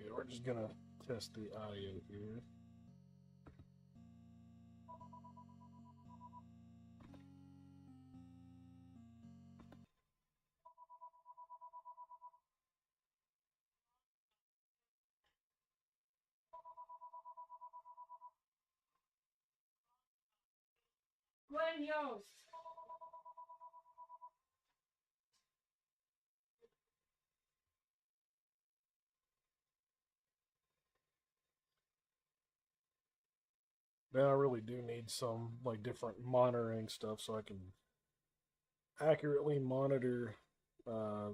Okay, we're just gonna test the audio here. Buenos. Now I really do need some like different monitoring stuff so I can accurately monitor uh,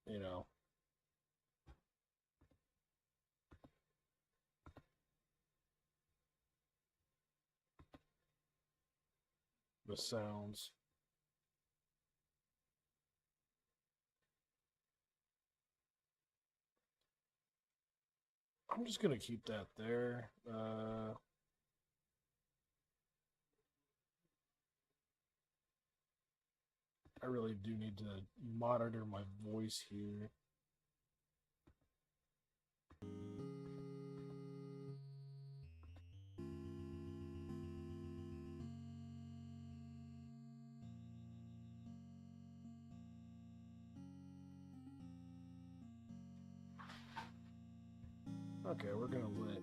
you know, the sounds. I'm just gonna keep that there. I really do need to monitor my voice here. Okay, we're gonna let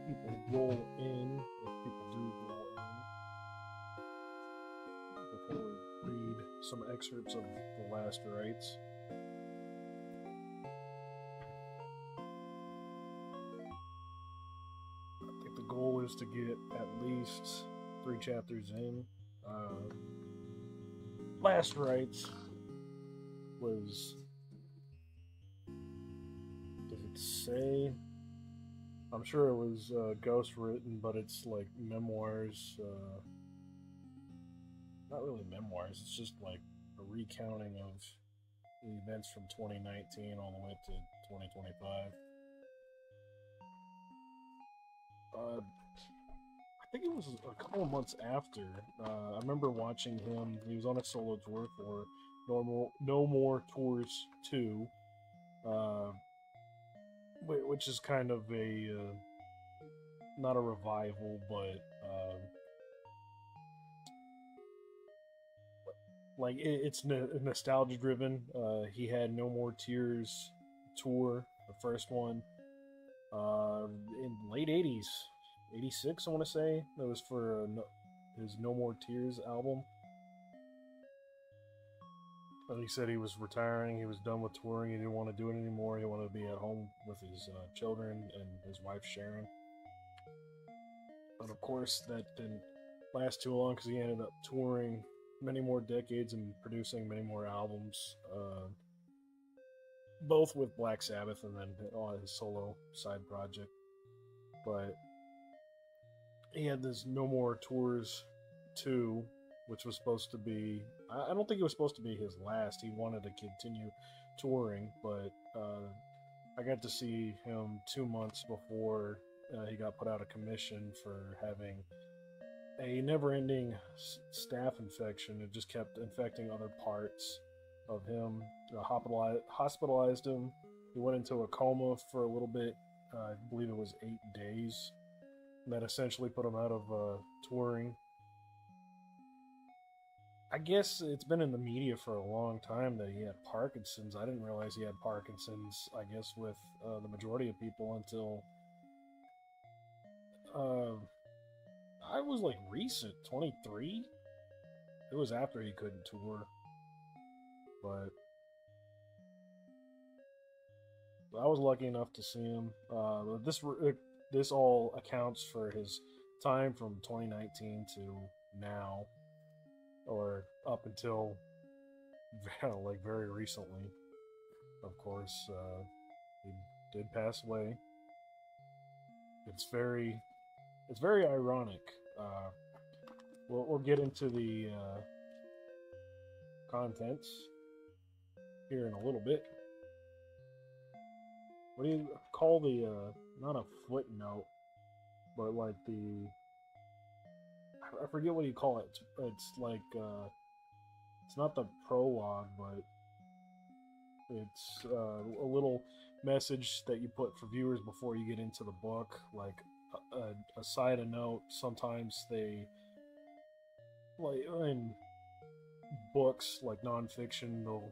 people roll in if people do roll in before we read some excerpts of the last rites. I think the goal is to get at least 3 chapters in. Last rites was, does it say? I'm sure it was ghost written, but it's like memoirs. Not really memoirs. It's just like a recounting of the events from 2019 all the way to 2025. I think it was a couple of months after. I remember watching him. He was on a solo tour for No More Tours 2, uh, which is kind of a not a revival, but like it's nostalgia driven. He had No More Tears tour, the first one, in late '80s, '86, I want to say. That was for his No More Tears album. And he said he was retiring. He was done with touring. He didn't want to do it anymore. He wanted to be at home with his children and his wife Sharon. But of course, that didn't last too long because he ended up touring many more decades and producing many more albums, both with Black Sabbath and then on his solo side project. But he had this No More Tours 2, which was supposed to be, I don't think it was supposed to be his last. He wanted to continue touring, but I got to see him 2 months before he got put out of commission for having a never-ending staph infection. It just kept infecting other parts of him. Hospitalized him. He went into a coma for a little bit. I believe it was 8 days. And that essentially put him out of touring. I guess it's been in the media for a long time that he had Parkinson's. I didn't realize he had Parkinson's, I guess, with the majority of people until uh, I was like recent, 23. It was after he couldn't tour, but I was lucky enough to see him. This all accounts for his time from 2019 to now, or up until like very recently. Of course, he did pass away. It's very it's very ironic. Uh, we'll get into the contents here in a little bit. What do you call the not a footnote, but like I forget what you call it. It's like it's not the prologue, but it's a little message that you put for viewers before you get into the book. Like a side note, sometimes they, like in books like nonfiction, they'll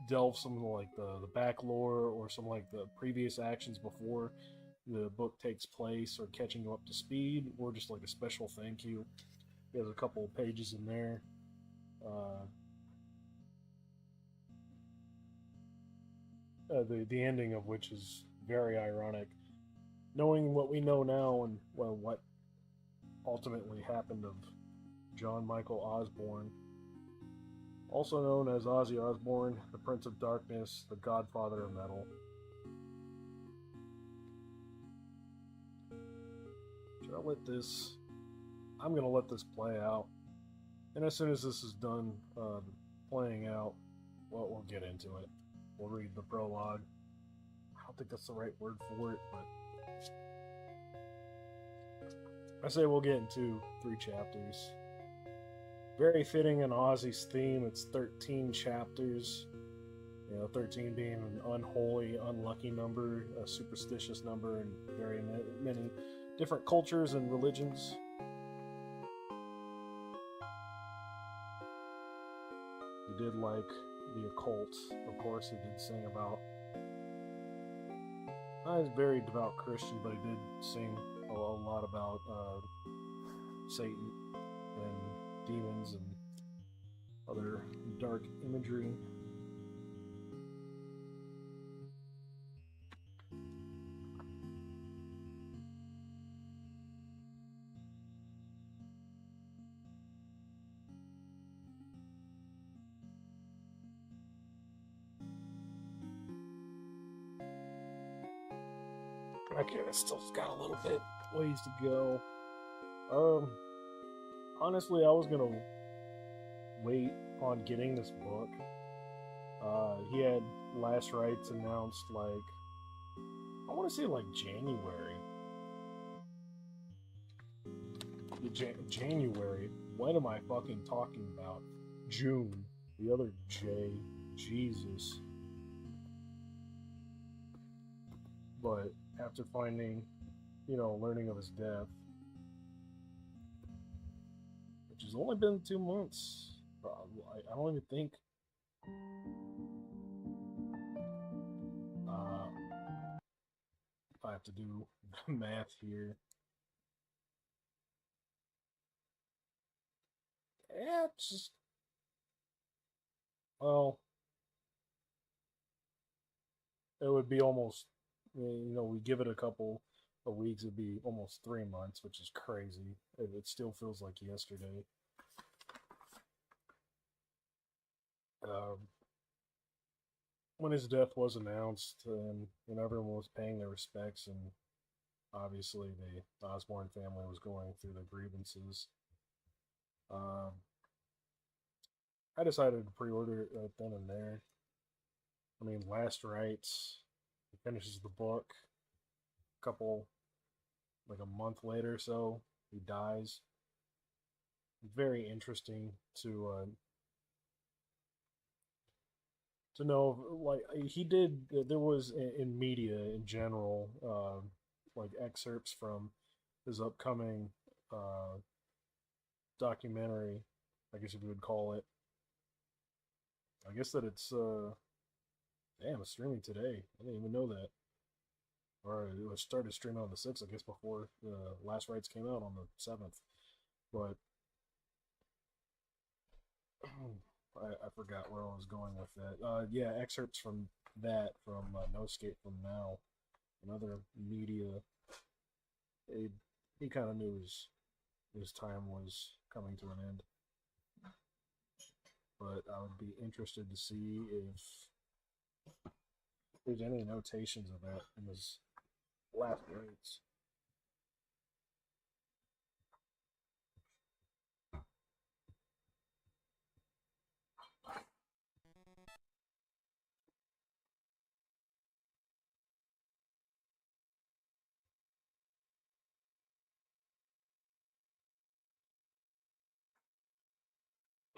delve some like the back lore or some like the previous actions before the book takes place, or catching you up to speed, or just like a special thank you. There's a couple of pages in there. The ending of which is very ironic, knowing what we know now and well what ultimately happened of John Michael Osbourne, also known as Ozzy Osbourne, the Prince of Darkness, the Godfather of Metal. Should I let this? I'm gonna let this play out, and as soon as this is done playing out, well, we'll get into it. We'll read the prologue. I don't think that's the right word for it, but I say we'll get into 3 chapters. Very fitting in Ozzy's theme. It's 13 chapters. 13 being an unholy, unlucky number, a superstitious number in very many different cultures and religions. He did like the occult, of course. He did sing about. He's a very devout Christian, but he did sing a lot about Satan and demons and other dark imagery. Okay, it's still got a little bit ways to go. Honestly, I was gonna wait on getting this book. He had Last Rites announced like I want to say like January. January. What am I fucking talking about? June. The other J. Jesus. But after finding, learning of his death, which has only been 2 months, I don't even think. If I have to do math here, yeah, it's just well, it would be almost. We give it a couple of weeks, it'd be almost 3 months, which is crazy. It still feels like yesterday. When his death was announced, and everyone was paying their respects, and obviously the Osbourne family was going through the grievances, I decided to pre-order it right then and there. I mean, Last Rites, he finishes the book. Like a month later or so, he dies. Very interesting to know, like he did. There was in media in general, like excerpts from his upcoming documentary, I guess if you would call it. I guess that it's it's streaming today. I didn't even know that. Or it was started streaming on the 6th, I guess, before the Last Rites came out on the 7th. But I forgot where I was going with that. Yeah, excerpts from that from No Escape from Now, another media. He kind of knew his time was coming to an end. But I would be interested to see if there's any notations of that in his Last Rites.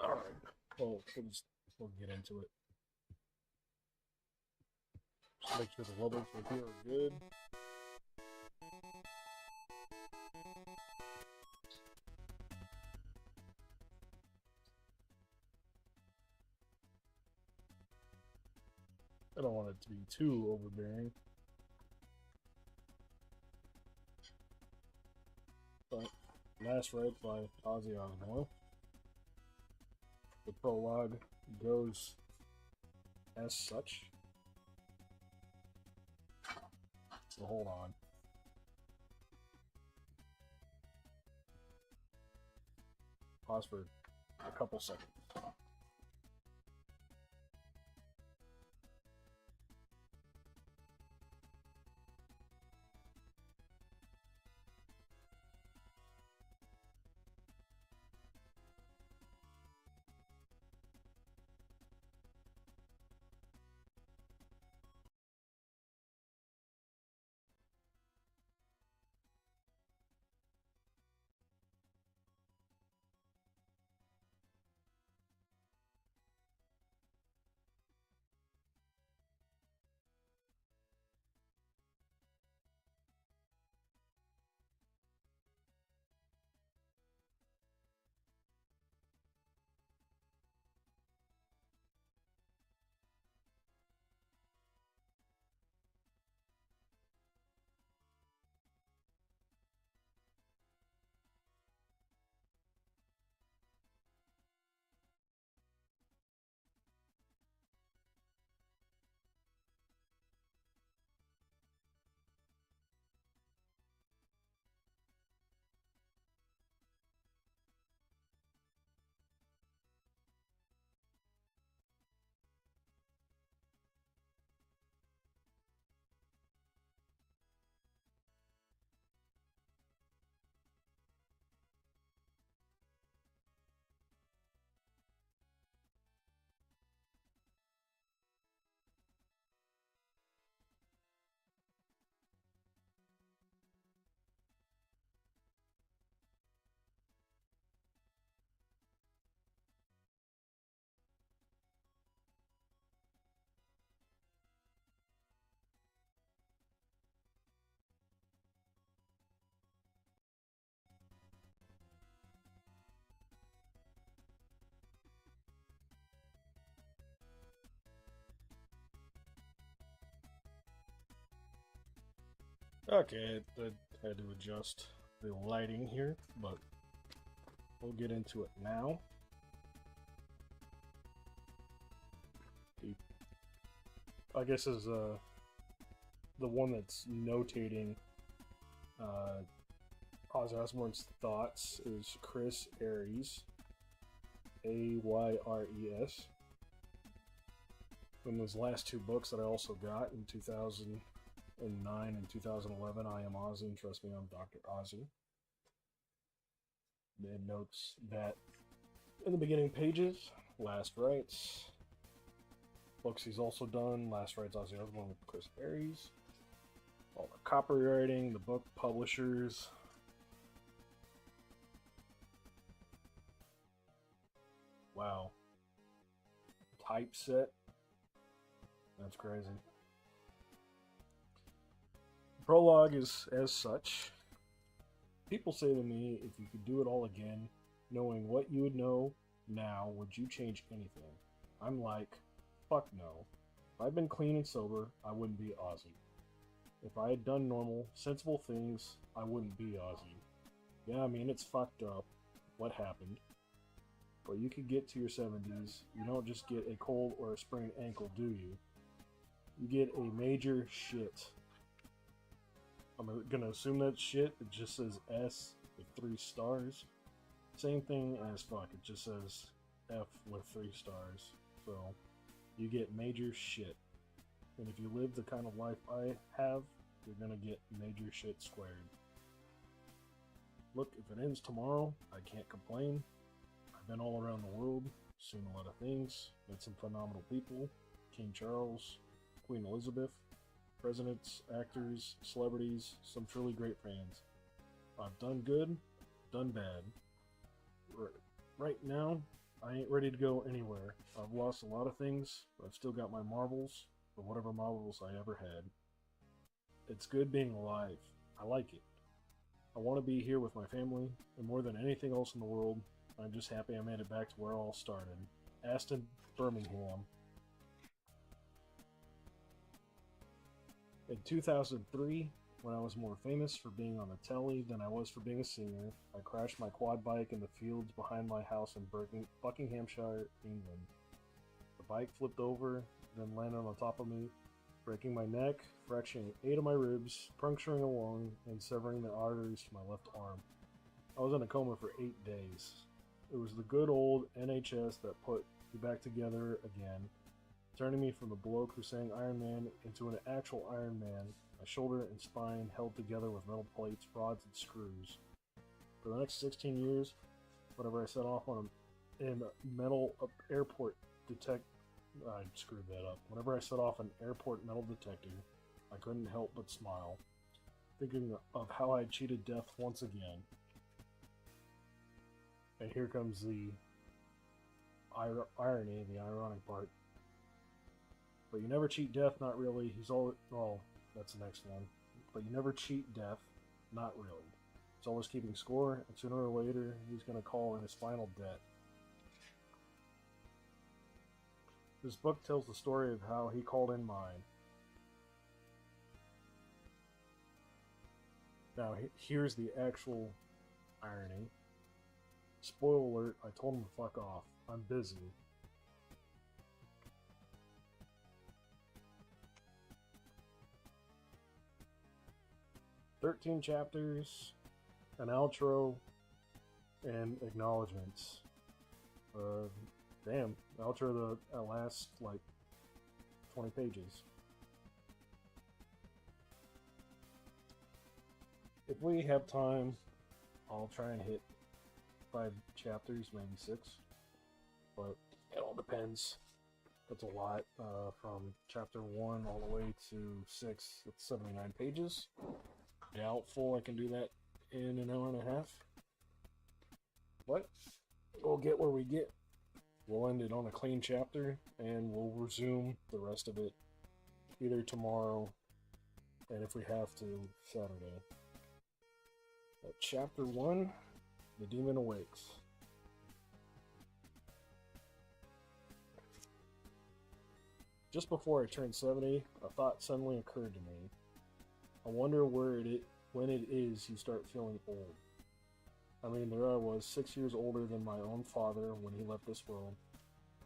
All right. Well, we'll get into it. Just make sure the levels for here are good. I don't want it to be too overbearing. But Last Rites by Ozzy Osbourne. The prologue goes as such. So hold on. Pause for a couple seconds. Okay, I had to adjust the lighting here, but we'll get into it now. I guess is the one that's notating Ozzy Osbourne's thoughts is Chris Ayres, Ayres. From those last two books that I also got in 2009 and 2011, I Am Ozzy and Trust Me, I'm Dr. Ozzy. It notes that in the beginning pages, Last Rites. Books he's also done, Last Rites Ozzy Osbourne with Chris Ayres. All the copywriting, the book publishers. Wow. Typeset. That's crazy. Prologue is as such. People say to me, if you could do it all again, knowing what you would know now, would you change anything? I'm like, fuck no. If I'd been clean and sober, I wouldn't be Ozzy. If I had done normal, sensible things, I wouldn't be Ozzy. Yeah, I mean, it's fucked up what happened. But you could get to your 70s, you don't just get a cold or a sprained ankle, do you? You get a major shit. I'm gonna assume that shit, it just says S with 3 stars. Same thing as fuck, it just says F with 3 stars. So, you get major shit. And if you live the kind of life I have, you're gonna get major shit squared. Look, if it ends tomorrow, I can't complain. I've been all around the world, seen a lot of things, met some phenomenal people. King Charles, Queen Elizabeth, presidents, actors, celebrities, some truly great fans. I've done good, done bad. Right now, I ain't ready to go anywhere. I've lost a lot of things, but I've still got my marbles, or whatever marbles I ever had. It's good being alive. I like it. I want to be here with my family, and more than anything else in the world, I'm just happy I made it back to where it all started. Aston, Birmingham. In 2003, when I was more famous for being on the telly than I was for being a singer, I crashed my quad bike in the fields behind my house in Buckinghamshire, England. The bike flipped over, then landed on top of me, breaking my neck, fracturing 8 of my ribs, puncturing a lung, and severing the arteries to my left arm. I was in a coma for 8 days. It was the good old NHS that put me back together again, turning me from the bloke who sang Iron Man into an actual Iron Man, my shoulder and spine held together with metal plates, rods, and screws. For the next 16 years, whenever I set off on a metal airport I screwed that up. Whenever I set off an airport metal detector, I couldn't help but smile, thinking of how I cheated death once again. And here comes the irony, the ironic part. But you never cheat death, not really. Well, that's the next one. But you never cheat death, not really. He's always keeping score, and sooner or later, he's going to call in his final debt. This book tells the story of how he called in mine. Now, here's the actual irony. Spoiler alert, I told him to fuck off. I'm busy. "13 chapters, an outro, and acknowledgements." Damn, the outro lasts like 20 pages. If we have time, I'll try and hit 5 chapters, maybe 6. But it all depends. That's a lot. From chapter 1 all the way to 6, it's 79 pages. Doubtful I can do that in an hour and a half. But we'll get where we get. We'll end it on a clean chapter, and we'll resume the rest of it either tomorrow, and if we have to, Saturday. Chapter 1, The Demon Awakes. Just before I turned 70, a thought suddenly occurred to me. I wonder when it is you start feeling old. I mean, there I was, 6 years older than my own father when he left this world.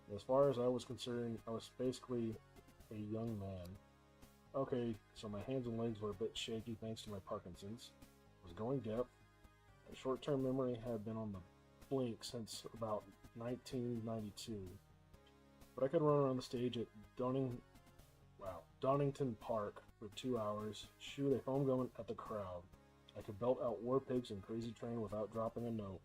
And as far as I was concerned, I was basically a young man. Okay, so my hands and legs were a bit shaky thanks to my Parkinson's. I was going deaf. My short-term memory had been on the blink since about 1992. But I could run around the stage at Donington Park for 2 hours, shoot a foam gun at the crowd. I could belt out War Pigs and Crazy Train without dropping a note.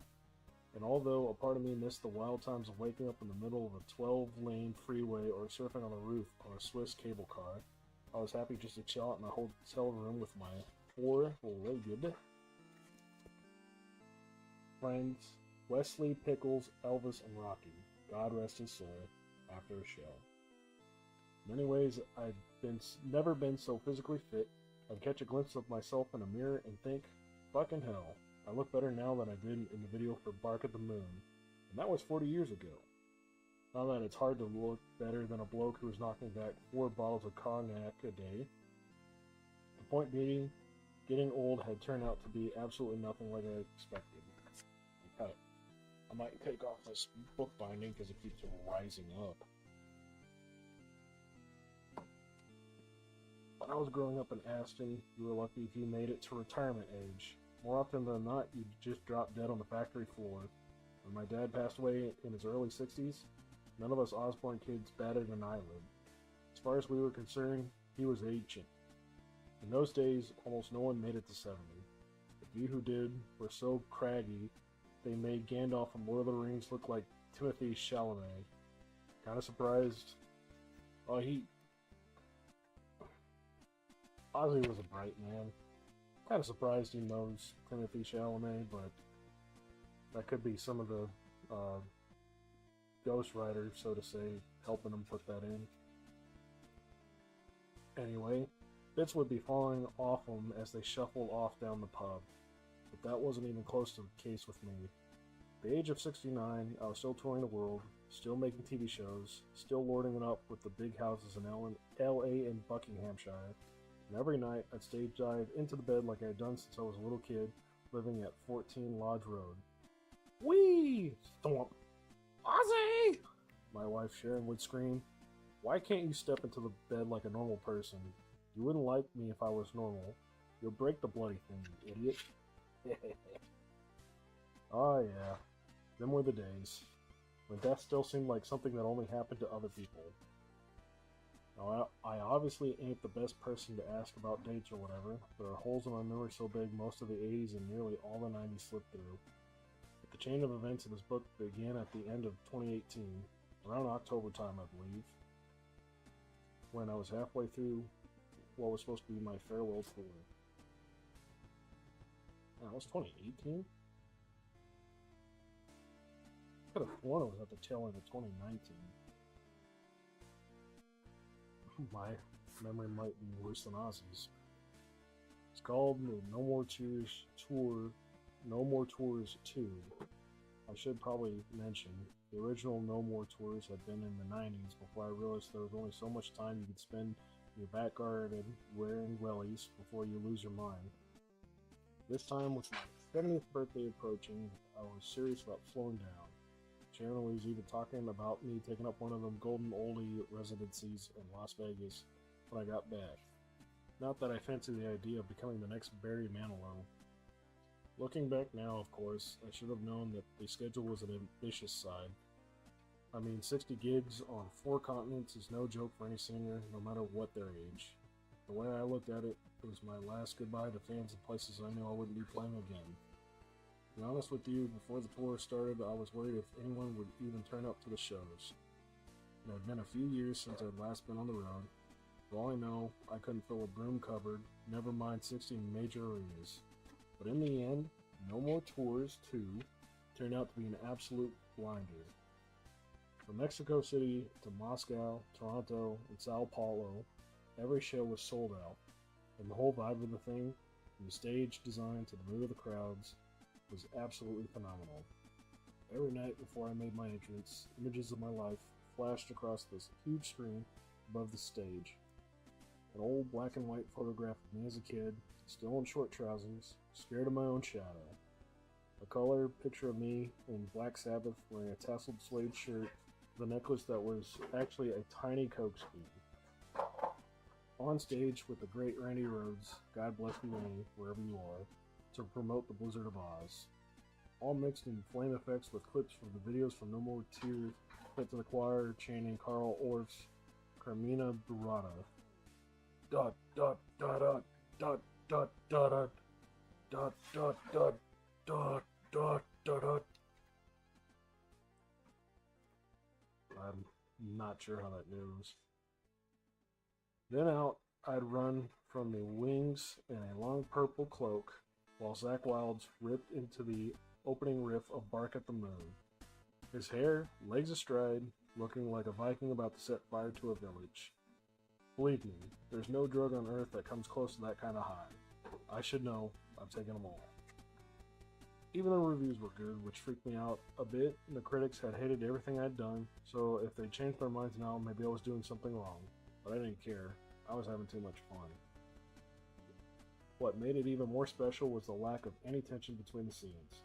And although a part of me missed the wild times of waking up in the middle of a 12-lane freeway or surfing on the roof on a Swiss cable car, I was happy just to chill out in a hotel room with my 4-legged friends, Wesley, Pickles, Elvis, and Rocky. God rest his soul, after a show. In many ways, I've never been so physically fit. I'd catch a glimpse of myself in a mirror and think, fucking hell, I look better now than I did in the video for Bark at the Moon. And that was 40 years ago. Now that it's hard to look better than a bloke who was knocking back 4 bottles of cognac a day. The point being, getting old had turned out to be absolutely nothing like I expected. I might take off this book binding because it keeps rising up. When I was growing up in Aston, you were lucky if you made it to retirement age. More often than not, you'd just drop dead on the factory floor. When my dad passed away in his early 60s, none of us Osbourne kids batted an eyelid. As far as we were concerned, he was ancient. In those days, almost no one made it to 70. The few who did were so craggy, they made Gandalf from Lord of the Rings look like Timothy Chalamet. Kinda surprised. Ozzy was a bright man. Kinda surprised he knows Timothy Chalamet, but that could be some of the ghostwriter, so to say, helping him put that in. Anyway, bits would be falling off them as they shuffled off down the pub. But that wasn't even close to the case with me. At the age of 69, I was still touring the world, still making TV shows, still lording it up with the big houses in LA and Buckinghamshire. And every night, I'd stage dive into the bed like I had done since I was a little kid, living at 14 Lodge Road. Whee! Stomp! Ozzy! My wife Sharon would scream. Why can't you step into the bed like a normal person? You wouldn't like me if I was normal. You'll break the bloody thing, you idiot. Oh yeah, them were the days, when death still seemed like something that only happened to other people. Now, I obviously ain't the best person to ask about dates or whatever. There are holes in my memory so big most of the 80s and nearly all the 90s slipped through. But the chain of events in this book began at the end of 2018, around October time I believe, when I was halfway through what was supposed to be my farewell tour. That was 2018? I could have sworn it was at the tail end of 2019. My memory might be worse than Ozzy's. It's called the No More Tears Tour, No More Tours 2. I should probably mention, the original No More Tours had been in the 90s before I realized there was only so much time you could spend in your back garden wearing wellies before you lose your mind. This time, with my 70th birthday approaching, I was serious about slowing down. Sharon was even talking about me taking up one of them golden oldie residencies in Las Vegas when I got back. Not that I fancy the idea of becoming the next Barry Manilow. Looking back now, of course, I should have known that the schedule was an ambitious side. I mean, 60 gigs on 4 continents is no joke for any singer, no matter what their age. The way I looked at it, it was my last goodbye to fans and places I knew I wouldn't be playing again. To be honest with you, before the tour started, I was worried if anyone would even turn up to the shows. It had been a few years since I'd last been on the road. For all I know, I couldn't fill a broom cupboard, never mind 60 major arenas. But in the end, No More Tours 2 turned out to be an absolute blinder. From Mexico City to Moscow, Toronto, and Sao Paulo, every show was sold out. And the whole vibe of the thing, from the stage design to the mood of the crowds, was absolutely phenomenal. Every night before I made my entrance, images of my life flashed across this huge screen above the stage. An old black and white photograph of me as a kid, still in short trousers, scared of my own shadow. A color picture of me in Black Sabbath wearing a tasseled suede shirt with a necklace that was actually a tiny Coke spoon. On stage with the great Randy Rhoads, God bless you Randy, wherever you are, to promote the Blizzard of Oz. All mixed in flame effects with clips from the videos from No More Tears, put to the choir chanting Carl Orff's Carmina Burrata. Dot dot dot dot dot dot dot dot dot dot dot dot dot dot. I'm not sure how that goes. Then out, I'd run from the wings in a long purple cloak, while Zakk Wylde's ripped into the opening riff of Bark at the Moon. His hair, legs astride, looking like a Viking about to set fire to a village. Believe me, there's no drug on earth that comes close to that kind of high. I should know, I've taken them all. Even the reviews were good, which freaked me out a bit. The critics had hated everything I'd done, so if they changed their minds now, maybe I was doing something wrong. But I didn't care. I was having too much fun. What made it even more special was the lack of any tension between the scenes.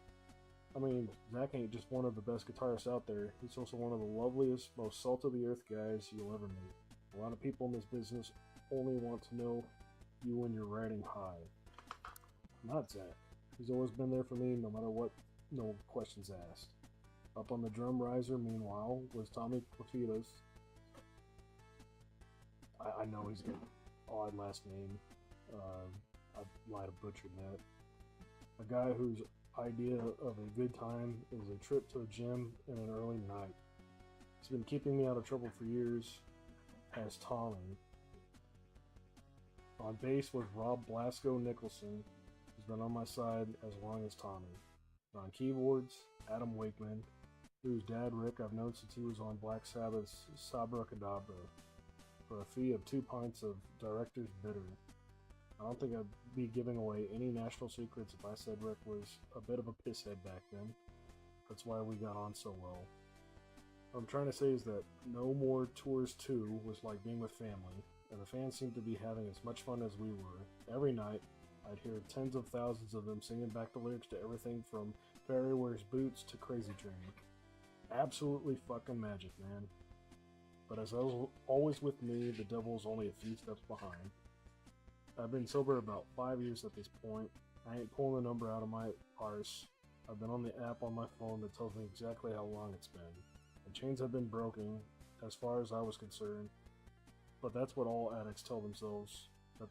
I mean, Zakk ain't just one of the best guitarists out there, he's also one of the loveliest, most salt-of-the-earth guys you'll ever meet. A lot of people in this business only want to know you when you're riding high. Not Zakk. He's always been there for me, no matter what, no questions asked. Up on the drum riser, meanwhile, was Tommy Cluffitos. I know he's got an odd last name. I might have butchered that. A guy whose idea of a good time is a trip to the gym and an early night. He's been keeping me out of trouble for years, as Tommy. On bass was Rob Blasco Nicholson, who's been on my side as long as Tommy. And on keyboards, Adam Wakeman. whose dad, Rick, I've known since he was on Black Sabbath's Sabra Cadabra, for a fee of 2 pints of Director's Bitter. I don't think I'd be giving away any national secrets if I said Rick was a bit of a pisshead back then. That's why we got on so well. What I'm trying to say is that No More Tours 2 was like being with family, and the fans seemed to be having as much fun as we were. Every night, I'd hear tens of thousands of them singing back the lyrics to everything from Fairy Wears Boots to Crazy Train. Absolutely fucking magic, man. But as always with me, the devil is only a few steps behind. I've been sober about 5 years at this point. I ain't pulling the number out of my arse. I've been on the app on my phone that tells me exactly how long it's been. The chains have been broken, as far as I was concerned. But that's what all addicts tell themselves. That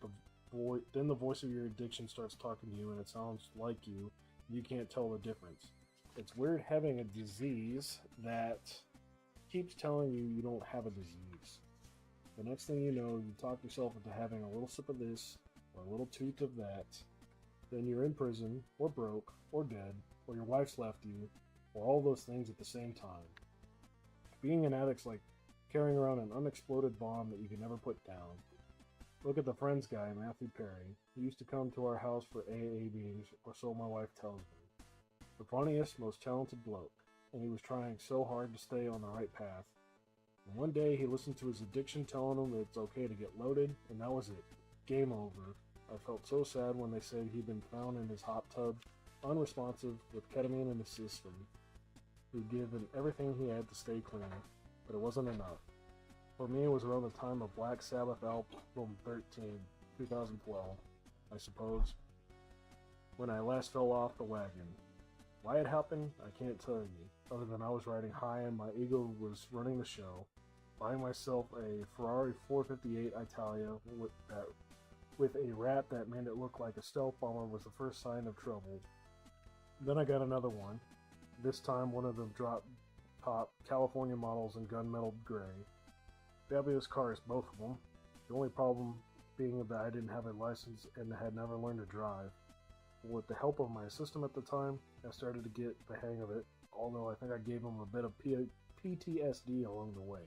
then the voice of your addiction starts talking to you, and it sounds like you. You can't tell the difference. It's weird having a disease that keeps telling you you don't have a disease. The next thing you know, you talk yourself into having a little sip of this, or a little toot of that. Then you're in prison, or broke, or dead, or your wife's left you, or all those things at the same time. Being an addict's like carrying around an unexploded bomb that you can never put down. Look at the Friends guy, Matthew Perry. He used to come to our house for AA meetings, or so my wife tells me. The funniest, most talented bloke, and he was trying so hard to stay on the right path. And one day he listened to his addiction telling him that it's okay to get loaded, and that was it. Game over. I felt so sad when they said he'd been found in his hot tub, unresponsive, with ketamine in his system. He'd given everything he had to stay clean, but it wasn't enough. For me, it was around the time of Black Sabbath album 13, 2012, I suppose, when I last fell off the wagon. Why it happened, I can't tell you, other than I was riding high and my ego was running the show. Buying myself a Ferrari 458 Italia with a wrap that made it look like a stealth bomber was the first sign of trouble. Then I got another one, this time one of the drop-top California models in gunmetal gray. Fabulous cars, both of them. The only problem being that I didn't have a license and had never learned to drive. With the help of my assistant at the time, I started to get the hang of it, although I think I gave him a bit of PTSD along the way.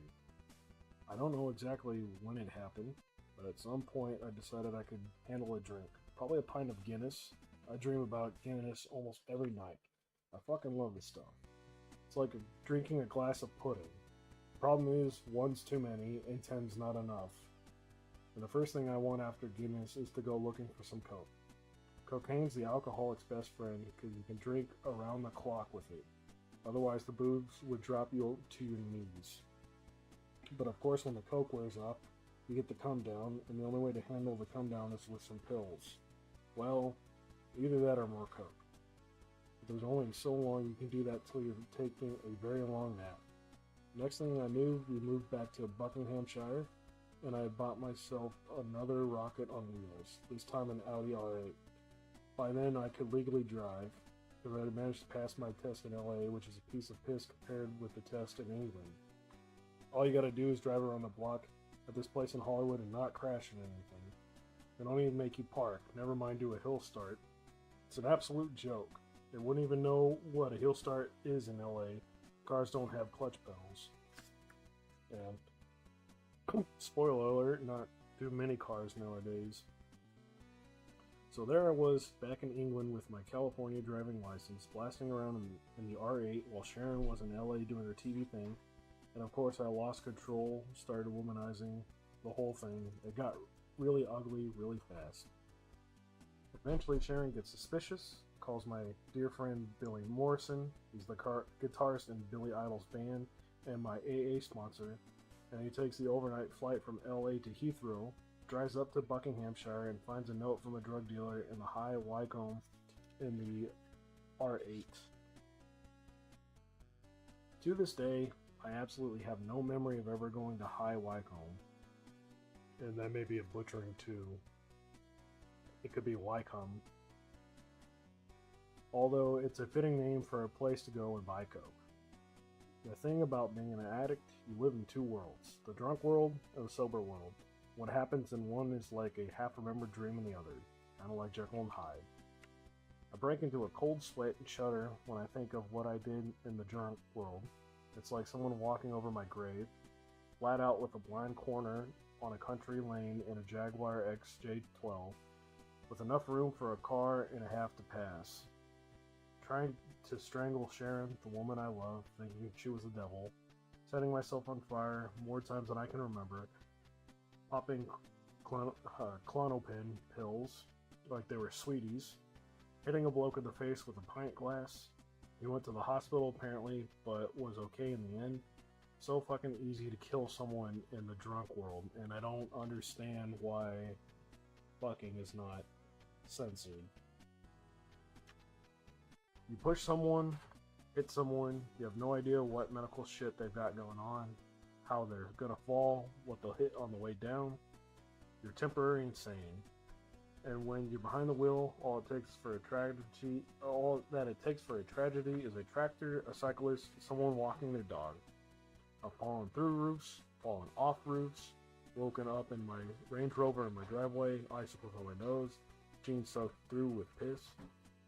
I don't know exactly when it happened, but at some point I decided I could handle a drink. Probably a pint of Guinness. I dream about Guinness almost every night. I fucking love this stuff. It's like drinking a glass of pudding. Problem is, one's too many and 10's not enough. And the first thing I want after Guinness is to go looking for some Coke. Cocaine's the alcoholic's best friend because you can drink around the clock with it. Otherwise, the booze would drop you to your knees. But of course, when the Coke wears off, you get the come down, and the only way to handle the come down is with some pills. Well, either that or more Coke. But there's only so long you can do that till you're taking a very long nap. Next thing I knew, we moved back to Buckinghamshire, and I bought myself another rocket on wheels, this time an Audi R8. By then, I could legally drive, because I had managed to pass my test in LA, which is a piece of piss compared with the test in England. All you gotta do is drive around the block at this place in Hollywood and not crash into anything. They don't even make you park, never mind do a hill start. It's an absolute joke. They wouldn't even know what a hill start is in LA. Cars don't have clutch pedals. And spoiler alert, not too many cars nowadays. So there I was, back in England with my California driving license, blasting around in the R8 while Sharon was in LA doing her TV thing. And of course I lost control, started womanizing the whole thing. It got really ugly really fast. Eventually Sharon gets suspicious, calls my dear friend Billy Morrison, he's the guitarist in Billy Idol's band, and my AA sponsor, and he takes the overnight flight from LA to Heathrow, drives up to Buckinghamshire and finds a note from a drug dealer in the High Wycombe in the R8. To this day, I absolutely have no memory of ever going to High Wycombe. And that may be a butchering too. It could be Wycombe. Although it's a fitting name for a place to go and buy Coke. The thing about being an addict, you live in two worlds. The drunk world and the sober world. What happens in one is like a half-remembered dream in the other. Kind of like Jekyll and Hyde. I break into a cold sweat and shudder when I think of what I did in the drunk world. It's like someone walking over my grave, flat out with a blind corner on a country lane in a Jaguar XJ12, with enough room for a car and a half to pass. Trying to strangle Sharon, the woman I love, thinking she was the devil, setting myself on fire more times than I can remember, popping Klonopin pills like they were sweeties, hitting a bloke in the face with a pint glass. He went to the hospital apparently, but was okay in the end. So fucking easy to kill someone in the drunk world, and I don't understand why fucking is not censored. You push someone, hit someone, you have no idea what medical shit they've got going on, how they're gonna fall, what they'll hit on the way down. You're temporarily insane. And when you're behind the wheel, all that it takes for a tragedy is a tractor, a cyclist, someone walking their dog. I've fallen through roofs, fallen off roofs, woken up in my Range Rover in my driveway, icicles on my nose, jeans soaked through with piss.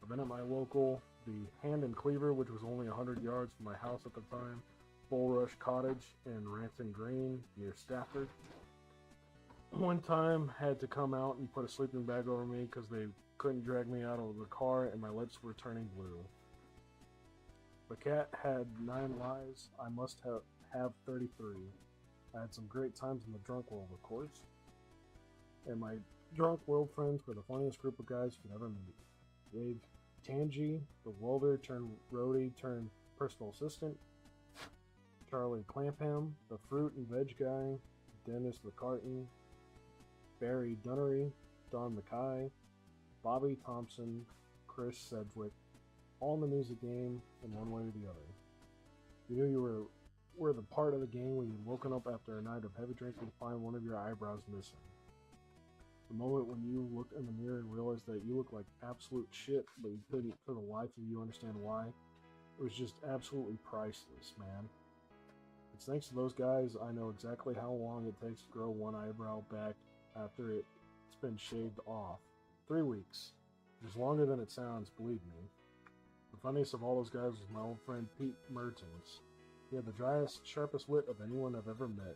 I've been at my local, the Hand and Cleaver, which was only 100 yards from my house at the time, Bull Rush Cottage in Ranson Green near Stafford. One time had to come out and put a sleeping bag over me because they couldn't drag me out of the car and my lips were turning blue. The cat had 9 lives. I must have 33. I had some great times in the drunk world, of course. And my drunk world friends were the funniest group of guys you could ever meet. Dave Tangi, the welder turned roadie turned personal assistant. Charlie Clampham, the fruit and veg guy. Dennis McCartan. Barry Dunnery, Don Mackay, Bobby Thompson, Chris Sedgwick, all in the music game in one way or the other. You knew you were the part of the gang when you'd woken up after a night of heavy drinking to find one of your eyebrows missing. The moment when you looked in the mirror and realized that you looked like absolute shit, but you couldn't for the life of you understand why, it was just absolutely priceless, man. It's thanks to those guys I know exactly how long it takes to grow one eyebrow back after it's been shaved off. 3 weeks. Which is longer than it sounds, believe me. The funniest of all those guys was my old friend Pete Mertens. He had the driest, sharpest wit of anyone I've ever met.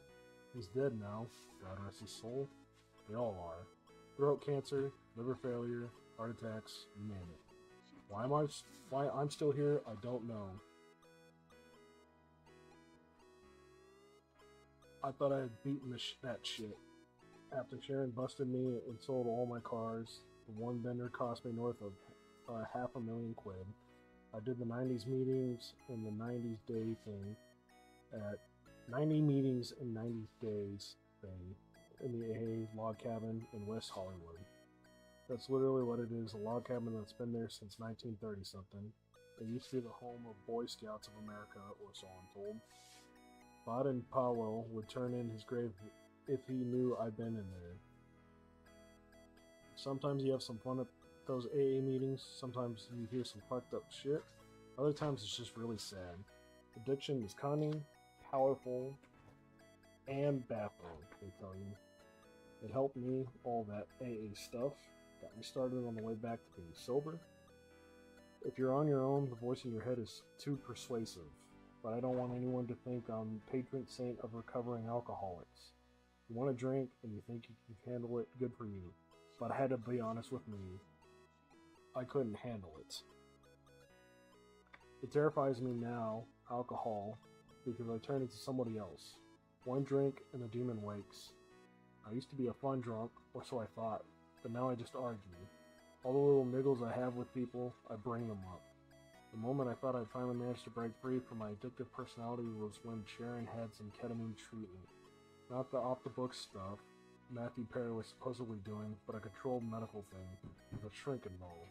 He's dead now, God rest his soul. They all are. Throat cancer, liver failure, heart attacks, you name it. Why I'm still here, I don't know. I thought I had beaten that shit. After Sharon busted me and sold all my cars, the one bender cost me north of $500,000 quid. I did the 90s meetings and the 90s day thing at 90 meetings in 90 days thing in the AA log cabin in West Hollywood. That's literally what it is, a log cabin that's been there since 1930 something. It used to be the home of Boy Scouts of America, or so I'm told. Baden Powell would turn in his grave if he knew I'd been in there. Sometimes you have some fun at those AA meetings, sometimes you hear some fucked up shit, other times it's just really sad. Addiction is cunning, powerful, and baffling, they tell you. It helped me, all that AA stuff, got me started on the way back to being sober. If you're on your own, the voice in your head is too persuasive, but I don't want anyone to think I'm patron saint of recovering alcoholics. You want to drink and you think you can handle it, good for you. But I had to be honest with me. I couldn't handle it. It terrifies me now, alcohol, because I turn into somebody else. One drink and the demon wakes. I used to be a fun drunk, or so I thought, but now I just argue. All the little niggles I have with people, I bring them up. The moment I thought I'd finally managed to break free from my addictive personality was when Sharon had some ketamine treatment. Not the off-the-books stuff Matthew Perry was supposedly doing, but a controlled medical thing, with a shrink involved.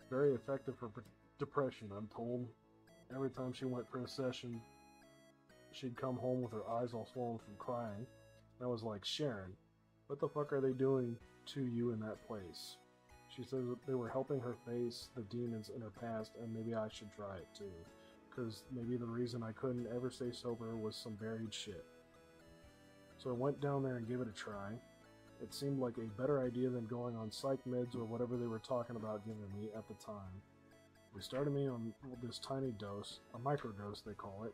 Very effective for depression, I'm told. Every time she went for a session, she'd come home with her eyes all swollen from crying. And I was like, Sharon, what the fuck are they doing to you in that place? She says that they were helping her face the demons in her past, and maybe I should try it too. Because maybe the reason I couldn't ever stay sober was some buried shit. So I went down there and gave it a try. It seemed like a better idea than going on psych meds or whatever they were talking about giving me at the time. They started me on this tiny dose, a microdose they call it,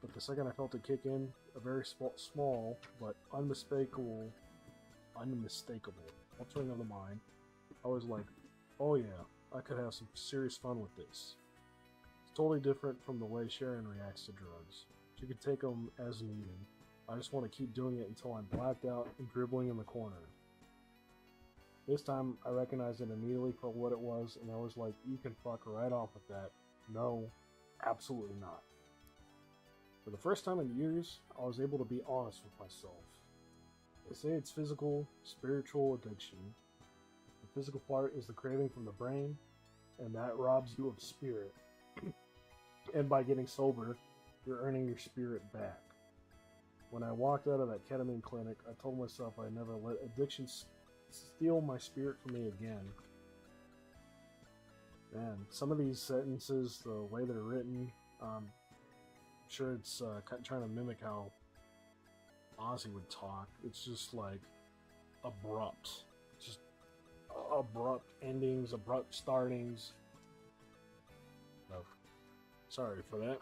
but the second I felt it kick in, a very small but unmistakable altering of the mind, I was like, oh yeah, I could have some serious fun with this. It's totally different from the way Sharon reacts to drugs. She could take them as needed. I just want to keep doing it until I'm blacked out and dribbling in the corner. This time, I recognized it immediately for what it was, and I was like, you can fuck right off with that. No, absolutely not. For the first time in years, I was able to be honest with myself. They say it's physical, spiritual addiction. The physical part is the craving from the brain, and that robs you of spirit. And by getting sober, you're earning your spirit back. When I walked out of that ketamine clinic, I told myself I'd never let addiction steal my spirit from me again. Man, some of these sentences, the way they're written, I'm sure it's trying to mimic how Ozzy would talk. It's just like abrupt. Just abrupt endings, abrupt startings. Oh, sorry for that.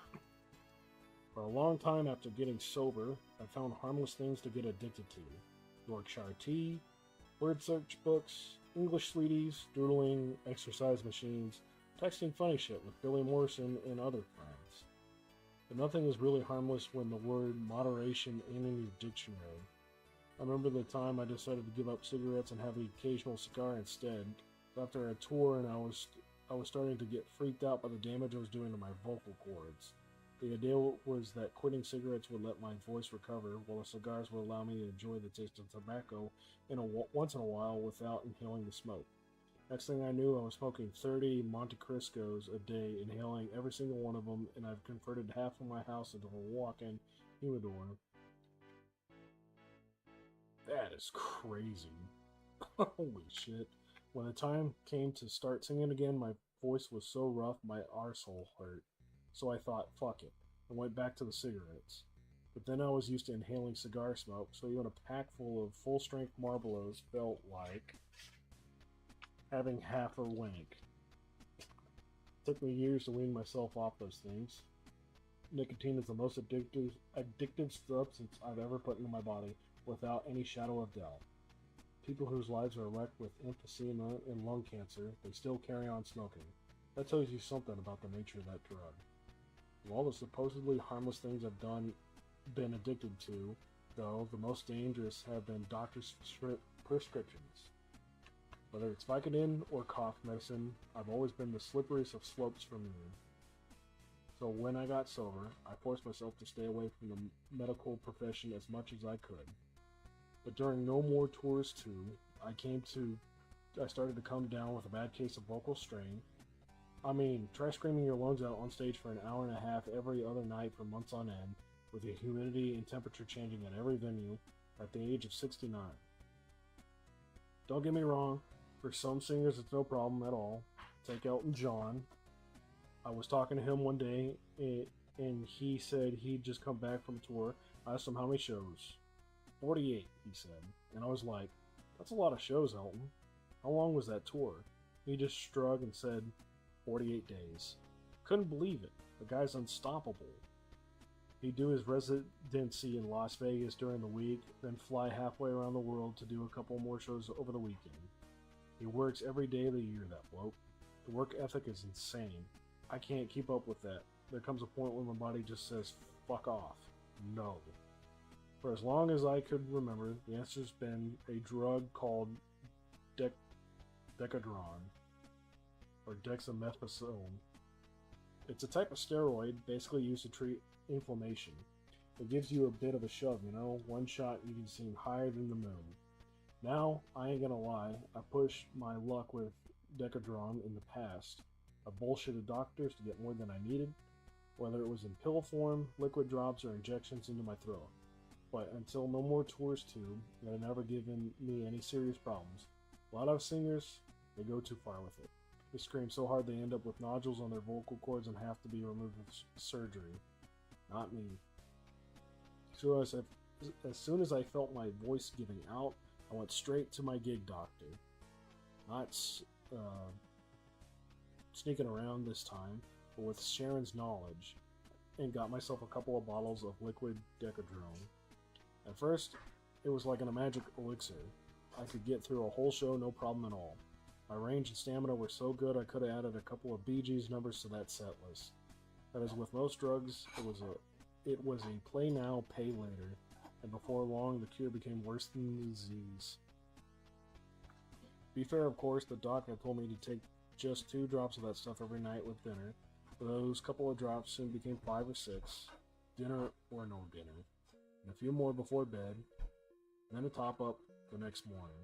For a long time after getting sober, I found harmless things to get addicted to. Yorkshire tea, word search books, English sweeties, doodling, exercise machines, texting funny shit with Billy Morrison and other friends. But nothing is really harmless when the word moderation ain't in your dictionary. I remember the time I decided to give up cigarettes and have the occasional cigar instead. After a tour, and I was starting to get freaked out by the damage I was doing to my vocal cords. The idea was that quitting cigarettes would let my voice recover, while the cigars would allow me to enjoy the taste of tobacco once in a while without inhaling the smoke. Next thing I knew, I was smoking 30 Monte Cristos a day, inhaling every single one of them, and I've converted half of my house into a walk-in humidor. That is crazy. Holy shit. When the time came to start singing again, my voice was so rough my arsehole hurt. So I thought, fuck it, and went back to the cigarettes. But then I was used to inhaling cigar smoke, so even a pack full of full-strength Marlboros felt like having half a wank. It took me years to wean myself off those things. Nicotine is the most addictive substance I've ever put into my body, without any shadow of doubt. People whose lives are wrecked with emphysema and lung cancer, they still carry on smoking. That tells you something about the nature of that drug. Of all the supposedly harmless things I've been addicted to, though, the most dangerous have been doctors' prescriptions. Whether it's Vicodin or cough medicine, I've always been the slipperiest of slopes for me. So when I got sober, I forced myself to stay away from the medical profession as much as I could. But during No More Tours 2, I started to come down with a bad case of vocal strain. I mean, try screaming your lungs out on stage for an hour and a half every other night for months on end, with the humidity and temperature changing at every venue, at the age of 69. Don't get me wrong, for some singers it's no problem at all. Take Elton John. I was talking to him one day, and he said he'd just come back from tour. I asked him how many shows. 48, he said. And I was like, that's a lot of shows, Elton. How long was that tour? He just shrugged and said, 48 days. Couldn't believe it. The guy's unstoppable. He'd do his residency in Las Vegas during the week, then fly halfway around the world to do a couple more shows over the weekend. He works every day of the year, that bloke. The work ethic is insane. I can't keep up with that. There comes a point when my body just says, fuck off. No. For as long as I could remember, the answer's been a drug called Decadron, or dexamethasone. It's a type of steroid basically used to treat inflammation. It gives you a bit of a shove, you know? One shot you can seem higher than the moon. Now, I ain't gonna lie, I pushed my luck with Decadron in the past. I bullshitted doctors to get more than I needed, whether it was in pill form, liquid drops, or injections into my throat. But until No More Tours 2, it had never given me any serious problems. A lot of singers, they go too far with it. They scream so hard they end up with nodules on their vocal cords and have to be removed with surgery. Not me. So as soon as I felt my voice giving out, I went straight to my gig doctor, not sneaking around this time, but with Sharon's knowledge, and got myself a couple of bottles of liquid Decadrone. At first, it was like a magic elixir. I could get through a whole show no problem at all. My range and stamina were so good I could have added a couple of Bee Gees numbers to that set list. That is, with most drugs, it was a play now, pay later, and before long the cure became worse than the disease. To be fair, of course, the doc had told me to take just 2 drops of that stuff every night with dinner. Those couple of drops soon became 5 or 6, dinner or no dinner, and a few more before bed, then a top up the next morning.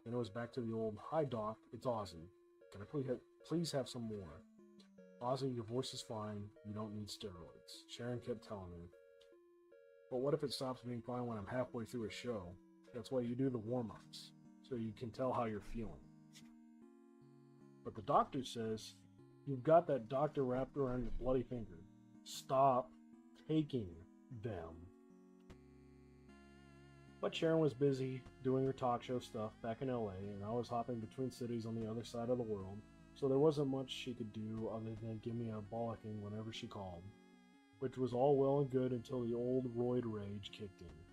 Then it was back to the old, "Hi doc, it's Ozzy. Can I please have some more?" "Ozzy, your voice is fine. You don't need steroids," Sharon kept telling me. "But what if it stops being fine when I'm halfway through a show? That's why you do the warm-ups, so you can tell how you're feeling." "But the doctor says you've got that doctor wrapped around your bloody finger. Stop taking them." But Sharon was busy doing her talk show stuff back in LA, and I was hopping between cities on the other side of the world, so there wasn't much she could do other than give me a bollocking whenever she called, which was all well and good until the old roid rage kicked in.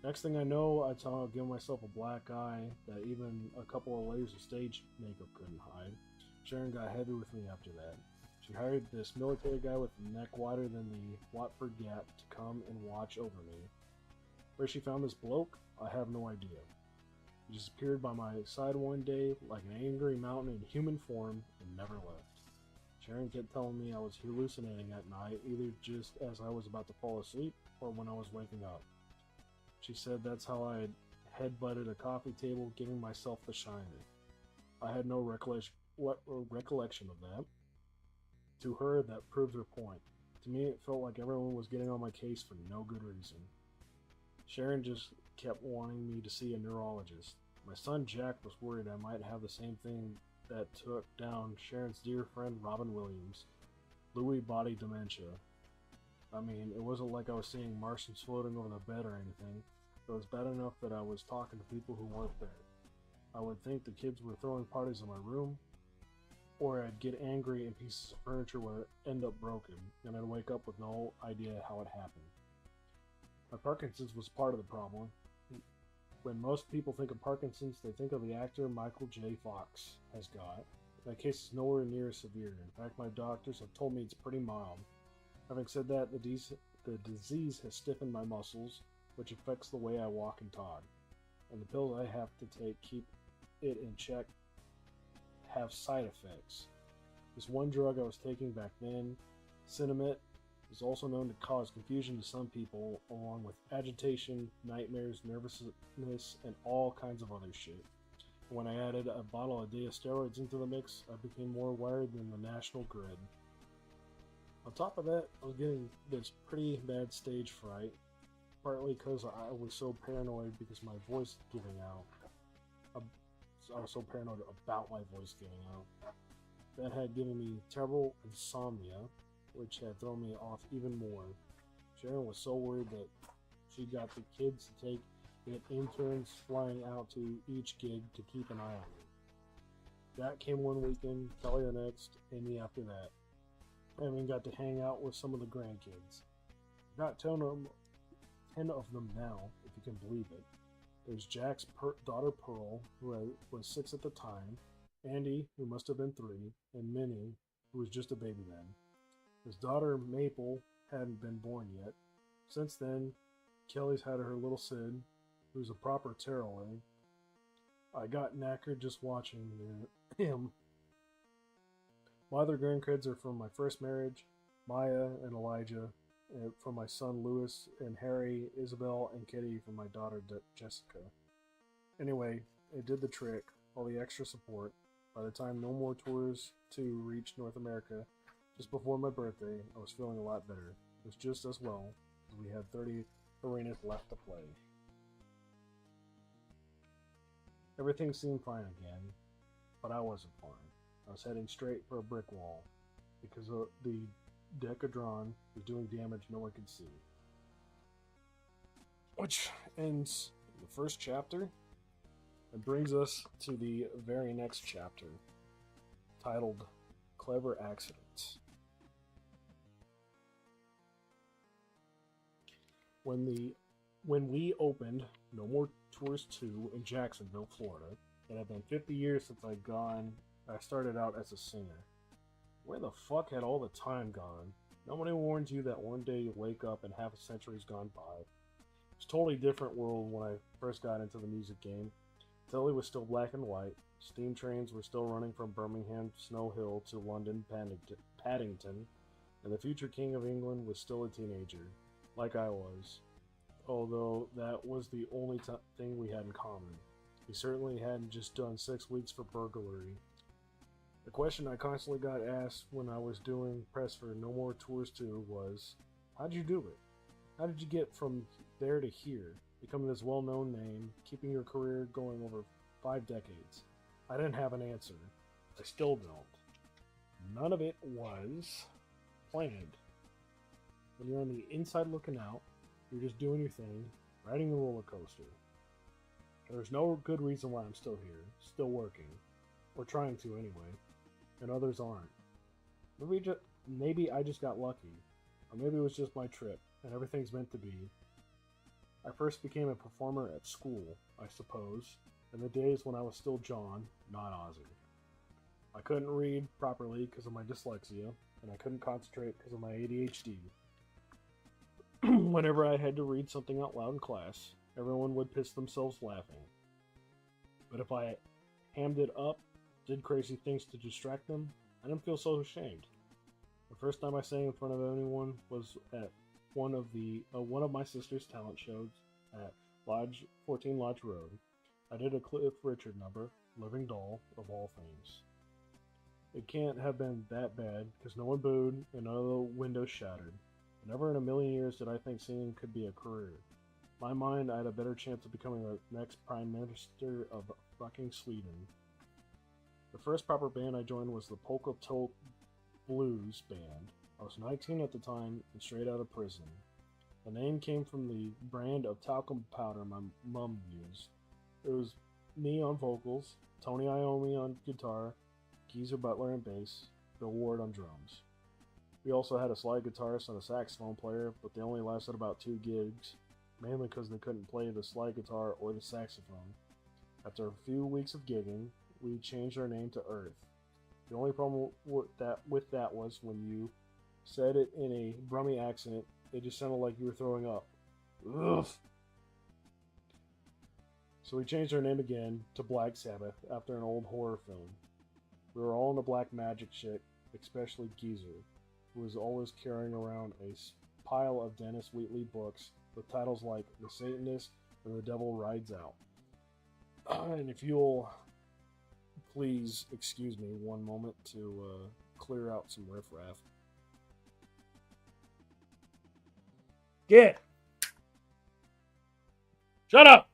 Next thing I know, I saw I give myself a black eye that even a couple of layers of stage makeup couldn't hide. Sharon got heavy with me after that. She hired this military guy with a neck wider than the Watford Gap to come and watch over me. Where she found this bloke, I have no idea. He just appeared by my side one day like an angry mountain in human form and never left. Sharon kept telling me I was hallucinating at night, either just as I was about to fall asleep or when I was waking up. She said that's how I had head-butted a coffee table, giving myself the shiner. I had no recollection of that. To her, that proved her point. To me, it felt like everyone was getting on my case for no good reason. Sharon just kept wanting me to see a neurologist. My son Jack was worried I might have the same thing that took down Sharon's dear friend Robin Williams, Lewy body dementia. I mean, it wasn't like I was seeing Martians floating over the bed or anything. It was bad enough that I was talking to people who weren't there. I would think the kids were throwing parties in my room, or I'd get angry and pieces of furniture would end up broken, and I'd wake up with no idea how it happened. My Parkinson's was part of the problem. When most people think of Parkinson's, they think of the actor Michael J. Fox has got. My case is nowhere near as severe. In fact, my doctors have told me it's pretty mild. Having said that, the disease has stiffened my muscles, which affects the way I walk and talk. And the pills I have to take keep it in check have side effects. This one drug I was taking back then, Cinnamate, is also known to cause confusion to some people, along with agitation, nightmares, nervousness, and all kinds of other shit. When I added a bottle a day of steroids into the mix, I became more wired than the national grid. On top of that, I was getting this pretty bad stage fright, partly because I was so paranoid because my voice giving out. I was so paranoid about my voice giving out. That had given me terrible insomnia, which had thrown me off even more. Sharon was so worried that she got the kids to take it interns flying out to each gig to keep an eye on me. That came one weekend, Kelly the next, Amy after that. I even got to hang out with some of the grandkids. I've got 10 of them now, if you can believe it. There's Jack's daughter Pearl, who was 6 at the time, Andy, who must have been 3, and Minnie, who was just a baby then. His daughter Maple hadn't been born yet. Since then, Kelly's had her little Sid, who's a proper tearaway. I got knackered just watching him. My other grandkids are from my first marriage, Maya and Elijah, and from my son Louis and Harry, Isabel, and Kitty from my daughter Jessica. Anyway, it did the trick, all the extra support. By the time No More Tours 2 reached North America, just before my birthday, I was feeling a lot better. It was just as well, as we had 30 arenas left to play. Everything seemed fine again, but I wasn't fine. I was heading straight for a brick wall, because the Decadron was doing damage no one could see. Which ends the first chapter. It brings us to the very next chapter, titled Clever Accidents. When we opened No More Tours 2 in Jacksonville, Florida, it had been 50 years since I started out as a singer. Where the fuck had all the time gone? Nobody warns you that one day you'll wake up and half a century's gone by. It's a totally different world when I first got into the music game. Telly was still black and white. Steam trains were still running from Birmingham Snow Hill to London Paddington, and the future King of England was still a teenager, like I was. Although that was the only thing we had in common. He certainly hadn't just done 6 weeks for burglary. The question I constantly got asked when I was doing press for No More Tours 2 was, how'd you do it? How did you get from there to here, becoming this well-known name, keeping your career going over 5 decades? I didn't have an answer. I still don't. None of it was planned. When you're on the inside looking out, you're just doing your thing, riding the roller coaster. There's no good reason why I'm still here, still working, or trying to anyway, and others aren't. Maybe I just got lucky, or maybe it was just my trip, and everything's meant to be. I first became a performer at school, I suppose, in the days when I was still John, not Ozzy. I couldn't read properly because of my dyslexia, and I couldn't concentrate because of my ADHD. Whenever I had to read something out loud in class, everyone would piss themselves laughing. But if I hammed it up, did crazy things to distract them, I didn't feel so ashamed. The first time I sang in front of anyone was at one of my sister's talent shows at 14 Lodge Road. I did a Cliff Richard number, Living Doll, of all things. It can't have been that bad, because no one booed and none of the windows shattered. Never in a million years did I think singing could be a career. In my mind, I had a better chance of becoming the next Prime Minister of fucking Sweden. The first proper band I joined was the Polka Tot Blues Band. I was 19 at the time and straight out of prison. The name came from the brand of talcum powder my mum used. It was me on vocals, Tony Iommi on guitar, Geezer Butler on bass, Bill Ward on drums. We also had a slide guitarist and a saxophone player, but they only lasted about 2 gigs, mainly because they couldn't play the slide guitar or the saxophone. After a few weeks of gigging, we changed our name to Earth. The only problem with that was when you said it in a Brummy accent, it just sounded like you were throwing up. Ugh. So we changed our name again to Black Sabbath after an old horror film. We were all into black magic shit, especially Geezer, who was always carrying around a pile of Dennis Wheatley books with titles like The Satanist and The Devil Rides Out. And if you'll please excuse me one moment to clear out some riffraff. Get! Shut up!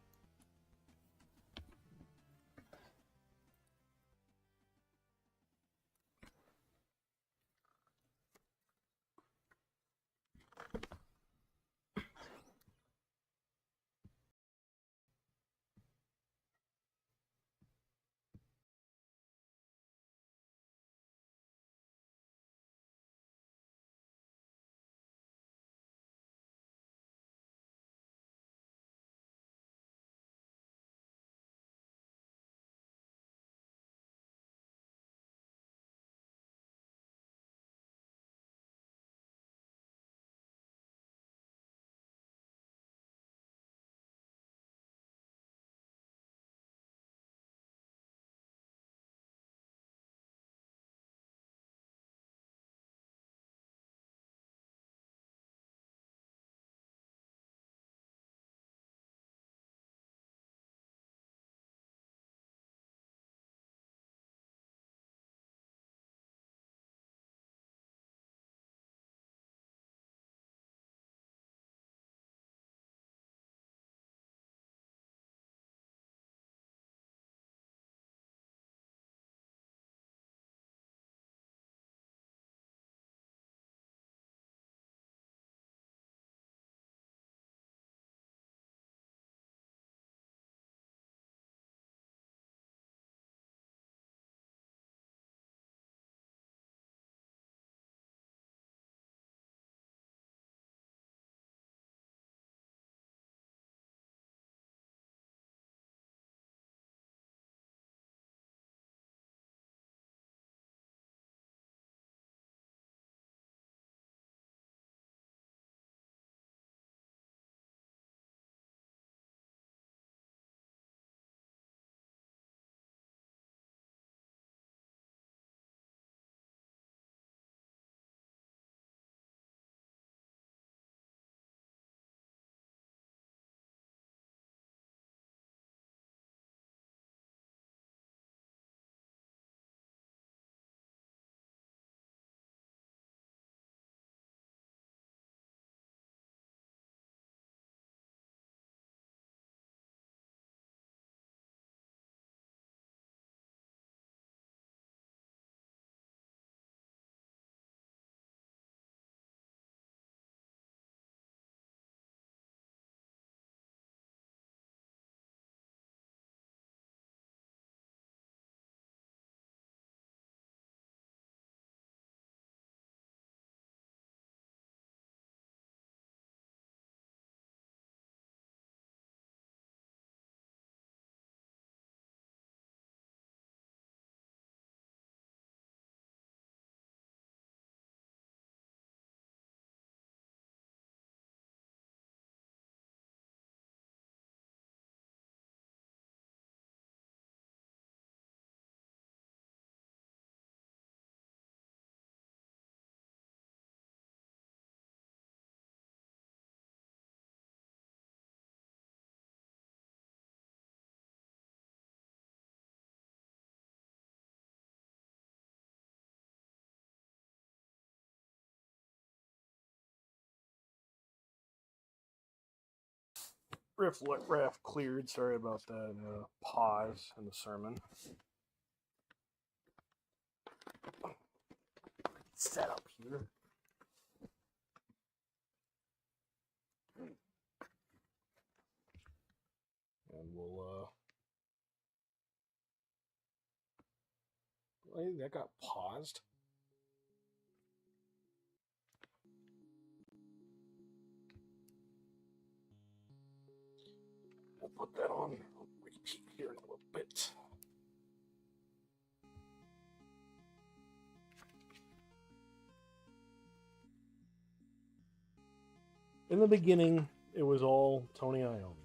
riff cleared. Sorry about that pause in the sermon. Set up here. And we'll that got paused. We'll put that on repeat here in a little bit. In the beginning, it was all Tony Iommi.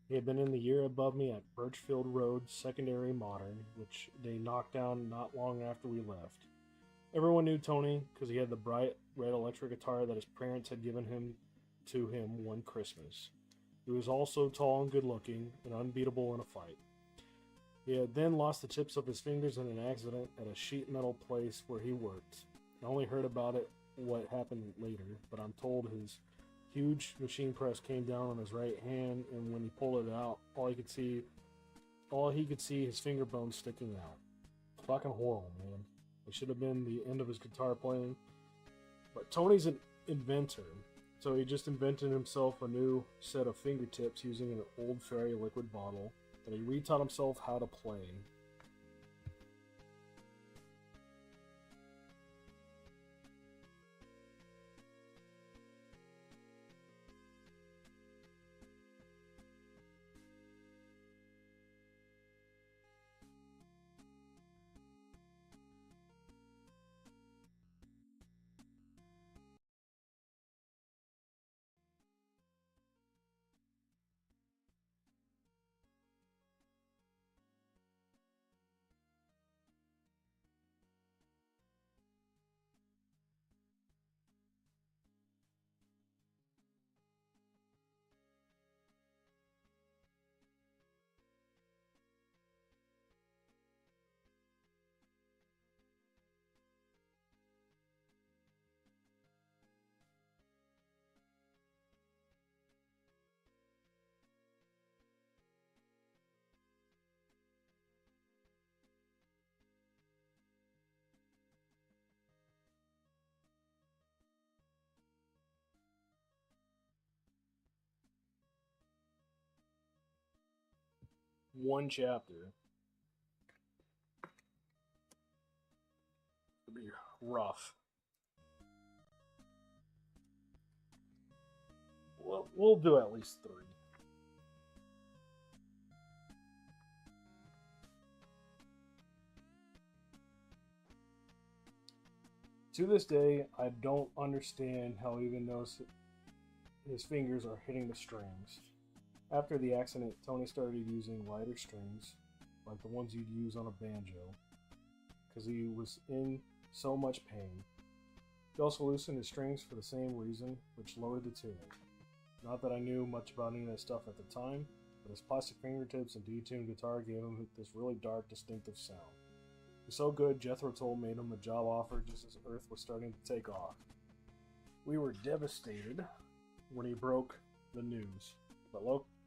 He had been in the year above me at Birchfield Road Secondary Modern, which they knocked down not long after we left. Everyone knew Tony because he had the bright red electric guitar that his parents had given to him one Christmas. He was also tall and good looking and unbeatable in a fight. He had then lost the tips of his fingers in an accident at a sheet metal place where he worked. I only heard about it what happened later, but I'm told his huge machine press came down on his right hand, and when he pulled it out, all he could see his finger bones sticking out. Fucking horrible, man. It should have been the end of his guitar playing. But Tony's an inventor, so he just invented himself a new set of fingertips using an old fairy liquid bottle that he retaught himself how to play. One chapter. It'll be rough. We'll do at least 3. To this day, I don't understand how he even knows his fingers are hitting the strings. After the accident, Tony started using lighter strings, like the ones you'd use on a banjo, because he was in so much pain. He also loosened his strings for the same reason, which lowered the tuning. Not that I knew much about any of that stuff at the time, but his plastic fingertips and detuned guitar gave him this really dark, distinctive sound. It was so good, Jethro Tull made him a job offer just as Earth was starting to take off. We were devastated when he broke the news, but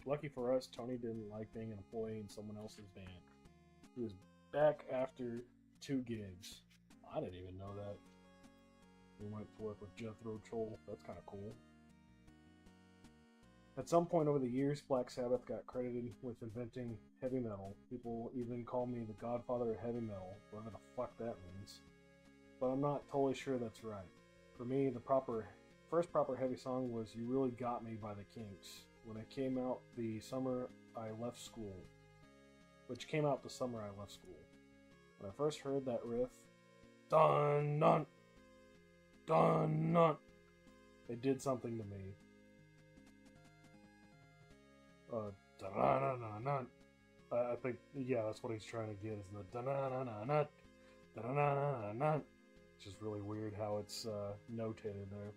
lucky for us, Tony didn't like being an employee in someone else's band. He was back after 2 gigs. I didn't even know that. We went to work with Jethro Tull. That's kind of cool. At some point over the years, Black Sabbath got credited with inventing heavy metal. People even call me the godfather of heavy metal, whatever the fuck that means. But I'm not totally sure that's right. For me, the first proper heavy song was You Really Got Me by the Kinks, when it came out the summer I left school. When I first heard that riff, dun dun, dun dun, it did something to me. I think, yeah, that's what he's trying to get, is the da-na-na-na-na, da-na-na-na-na. It's just really weird how it's notated there.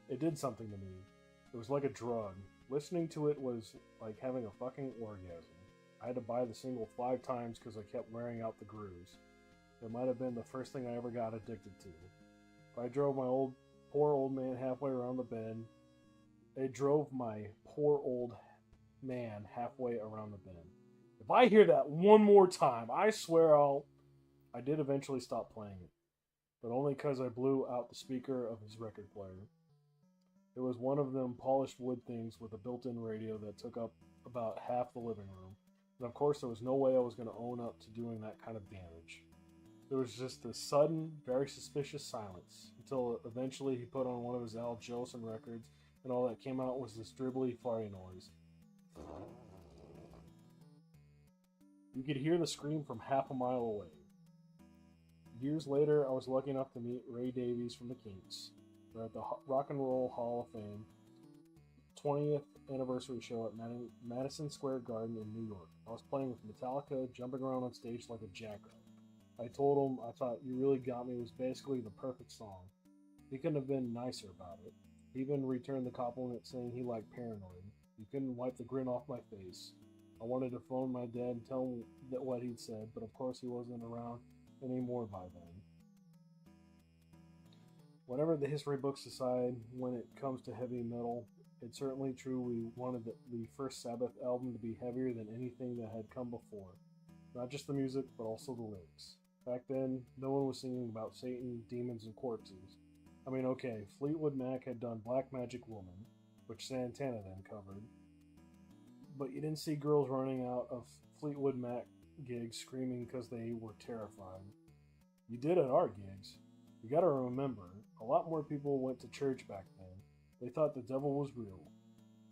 It did something to me. It was like a drug. Listening to it was like having a fucking orgasm. I had to buy the single 5 times because I kept wearing out the grooves. It might have been the first thing I ever got addicted to. If I drove my poor old man halfway around the bed, it drove my poor old man halfway around the bend. If I hear that one more time, I swear I'll. I did eventually stop playing it, but only because I blew out the speaker of his record player. It was one of them polished wood things with a built in radio that took up about half the living room. And of course, there was no way I was going to own up to doing that kind of damage. There was just this sudden, very suspicious silence until eventually he put on one of his Al Jolson records, and all that came out was this dribbly farting noise. You could hear the scream from half a mile away. Years later, I was lucky enough to meet Ray Davies from the Kinks. We're at the Rock and Roll Hall of Fame 20th anniversary show at Madison Square Garden in New York. I was playing with Metallica, jumping around on stage like a jackrabbit. I told him I thought You Really Got Me was basically the perfect song. He couldn't have been nicer about it. He even returned the compliment saying he liked Paranoid. He couldn't wipe the grin off my face. I wanted to phone my dad and tell him what he'd said, but of course he wasn't around anymore by then. Whatever the history books decide when it comes to heavy metal, it's certainly true we wanted the first Sabbath album to be heavier than anything that had come before. Not just the music, but also the lyrics. Back then, no one was singing about Satan, demons, and corpses. I mean, okay, Fleetwood Mac had done Black Magic Woman, which Santana then covered, but you didn't see girls running out of Fleetwood Mac gigs screaming because they were terrified. You did at our gigs. You gotta remember, a lot more people went to church back then. They thought the devil was real.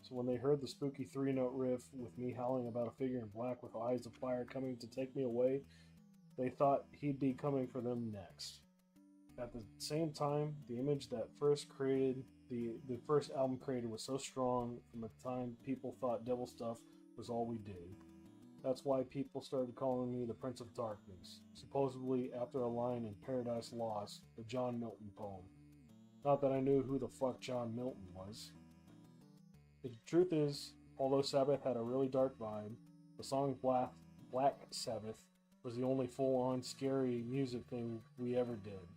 So when they heard the spooky 3-note riff with me howling about a figure in black with eyes of fire coming to take me away, they thought he'd be coming for them next. At the same time, the image that first created the first album created was so strong from the time people thought devil stuff was all we did. That's why people started calling me the Prince of Darkness, supposedly after a line in Paradise Lost, the John Milton poem. Not that I knew who the fuck John Milton was. The truth is, although Sabbath had a really dark vibe, the song Black Sabbath was the only full-on scary music thing we ever did.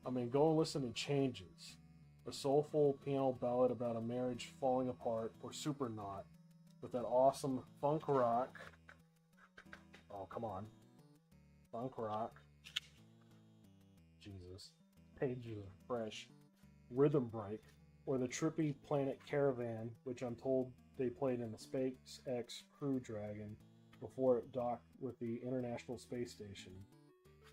I mean, go and listen to Changes, a soulful piano ballad about a marriage falling apart, or Supernaut, with that awesome funk rock. Oh, come on. Funk rock. Jesus. Pages are fresh. Rhythm Break, or the trippy Planet Caravan, which I'm told they played in the SpaceX Crew Dragon before it docked with the International Space Station.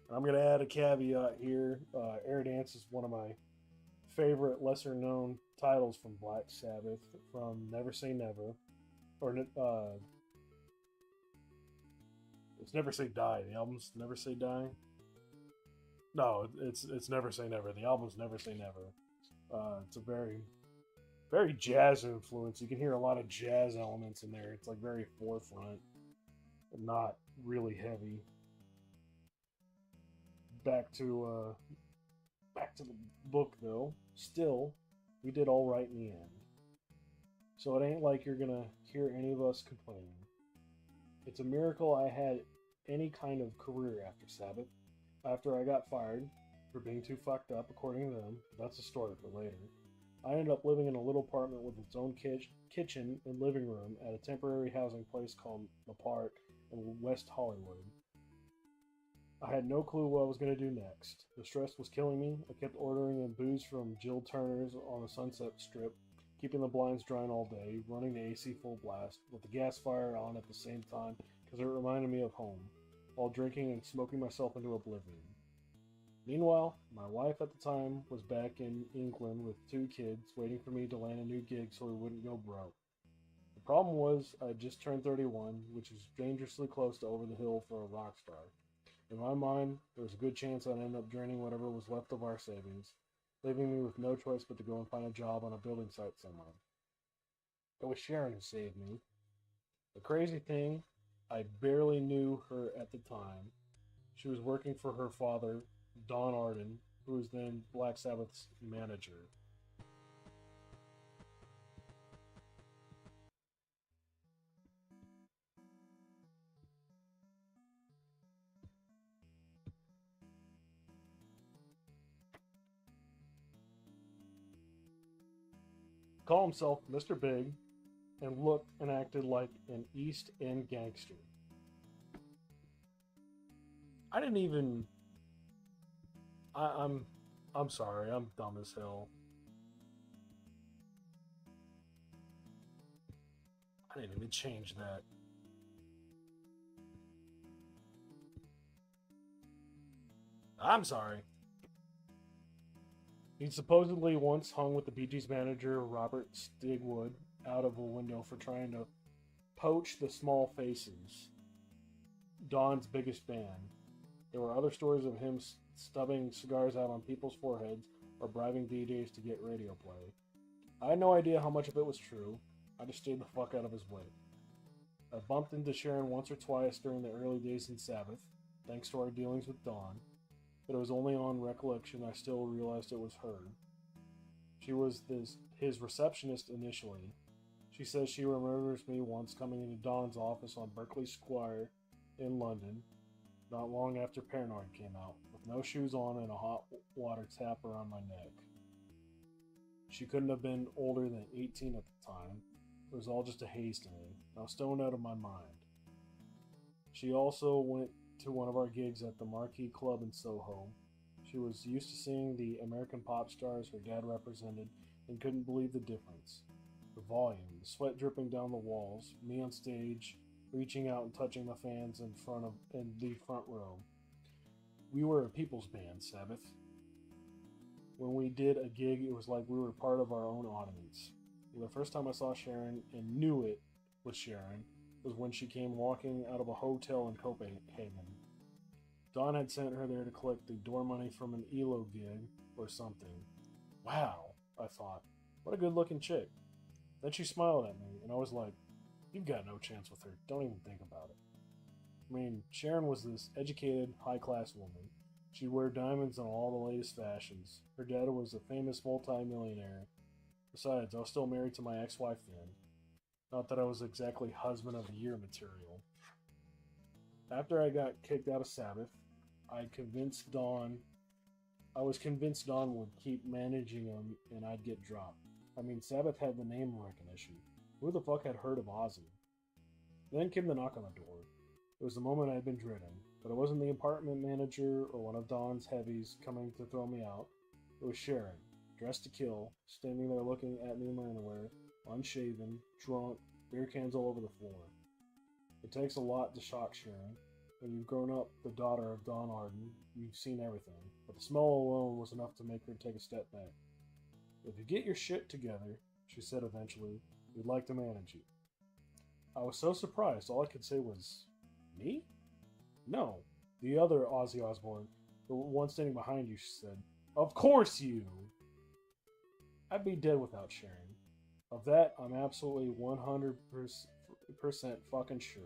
I'm going to add a caveat here. Air Dance is one of my favorite lesser-known titles from Black Sabbath, from Never Say Never, or it's Never Say Die. The album's Never Say Die. No, it's Never Say Never. The album's Never Say Never. It's a very, very jazz influence. You can hear a lot of jazz elements in there. It's like very forefront, and not really heavy. Back to the book though. Still, we did all right in the end. So it ain't like you're gonna hear any of us complaining. It's a miracle I had any kind of career after Sabbath. After I got fired for being too fucked up, according to them, that's a story for later. I ended up living in a little apartment with its own kitchen and living room at a temporary housing place called The Park in West Hollywood. I had no clue what I was going to do next. The stress was killing me. I kept ordering in booze from Jill Turner's on the Sunset Strip, keeping the blinds drying all day, running the AC full blast, with the gas fire on at the same time because it reminded me of home, while drinking and smoking myself into oblivion. Meanwhile, my wife at the time was back in England with 2 kids, waiting for me to land a new gig so we wouldn't go broke. The problem was I had just turned 31, which was dangerously close to over the hill for a rock star. In my mind, there was a good chance I'd end up draining whatever was left of our savings, leaving me with no choice but to go and find a job on a building site somewhere. It was Sharon who saved me. The crazy thing, I barely knew her at the time. She was working for her father, Don Arden, who was then Black Sabbath's manager. Call himself Mr. Big, and looked and acted like an East End gangster. I didn't even. I'm sorry. I'm dumb as hell. I didn't even change that. I'm sorry. He supposedly once hung with the Bee Gees manager Robert Stigwood out of a window for trying to poach the Small Faces, Don's biggest band. There were other stories of him stubbing cigars out on people's foreheads or bribing DJs to get radio play. I had no idea how much of it was true. I just stayed the fuck out of his way. I bumped into Sharon once or twice during the early days in Sabbath, thanks to our dealings with Dawn, but it was only on recollection I still realized it was her. She was his receptionist initially. She says she remembers me once coming into Dawn's office on Berkeley Square in London, not long after Paranoid came out, with no shoes on and a hot water tap around my neck. She couldn't have been older than 18 at the time. It was all just a haze to me. I was stoned out of my mind. She also went to one of our gigs at the Marquee Club in Soho. She was used to seeing the American pop stars her dad represented and couldn't believe the difference. The volume, the sweat dripping down the walls, me on stage, reaching out and touching the fans in the front row. We were a people's band, Sabbath. When we did a gig, it was like we were part of our own audience. The first time I saw Sharon and knew it was Sharon was when she came walking out of a hotel in Copenhagen. Don had sent her there to collect the door money from an ELO gig or something. Wow, I thought. What a good-looking chick. Then she smiled at me, and I was like, you've got no chance with her. Don't even think about it. I mean, Sharon was this educated, high-class woman. She'd wear diamonds on all the latest fashions. Her dad was a famous multi-millionaire. Besides, I was still married to my ex-wife then. Not that I was exactly husband of the year material. After I got kicked out of Sabbath, I was convinced Dawn would keep managing him and I'd get dropped. I mean, Sabbath had the name recognition. Who the fuck had heard of Ozzy? Then came the knock on the door. It was the moment I had been dreading, but it wasn't the apartment manager or one of Dawn's heavies coming to throw me out. It was Sharon, dressed to kill, standing there looking at me in my underwear, unshaven, drunk, beer cans all over the floor. It takes a lot to shock Sharon. When you've grown up the daughter of Don Arden, you've seen everything, but the smell alone was enough to make her take a step back. If you get your shit together, she said eventually, we'd like to manage you. I was so surprised, all I could say was, me? No, the other Ozzy Osbourne, the one standing behind you, she said. Of course you! I'd be dead without Sharon. Of that, I'm absolutely 100% fucking sure.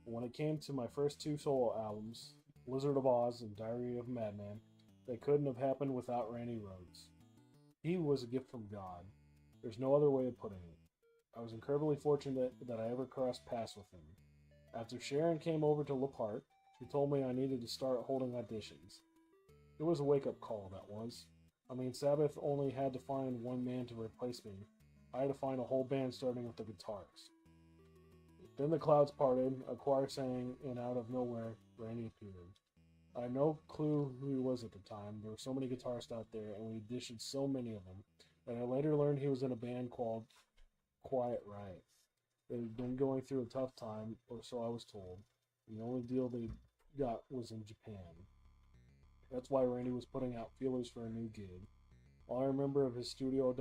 When it came to my first two solo albums, Wizard of Oz and Diary of a Madman, they couldn't have happened without Randy Rhoads. He was a gift from God. There's no other way of putting it. I was incredibly fortunate that I ever crossed paths with him. After Sharon came over to Le Parc, she told me I needed to start holding auditions. It was a wake-up call, that was. I mean, Sabbath only had to find one man to replace me. I had to find a whole band starting with the guitars. Then the clouds parted, a choir sang, and out of nowhere, Randy appeared. I had no clue who he was at the time. There were so many guitarists out there, and we auditioned so many of them, that I later learned he was in a band called Quiet Riot. They had been going through a tough time, or so I was told. The only deal they got was in Japan. That's why Randy was putting out feelers for a new gig. All I remember of his studio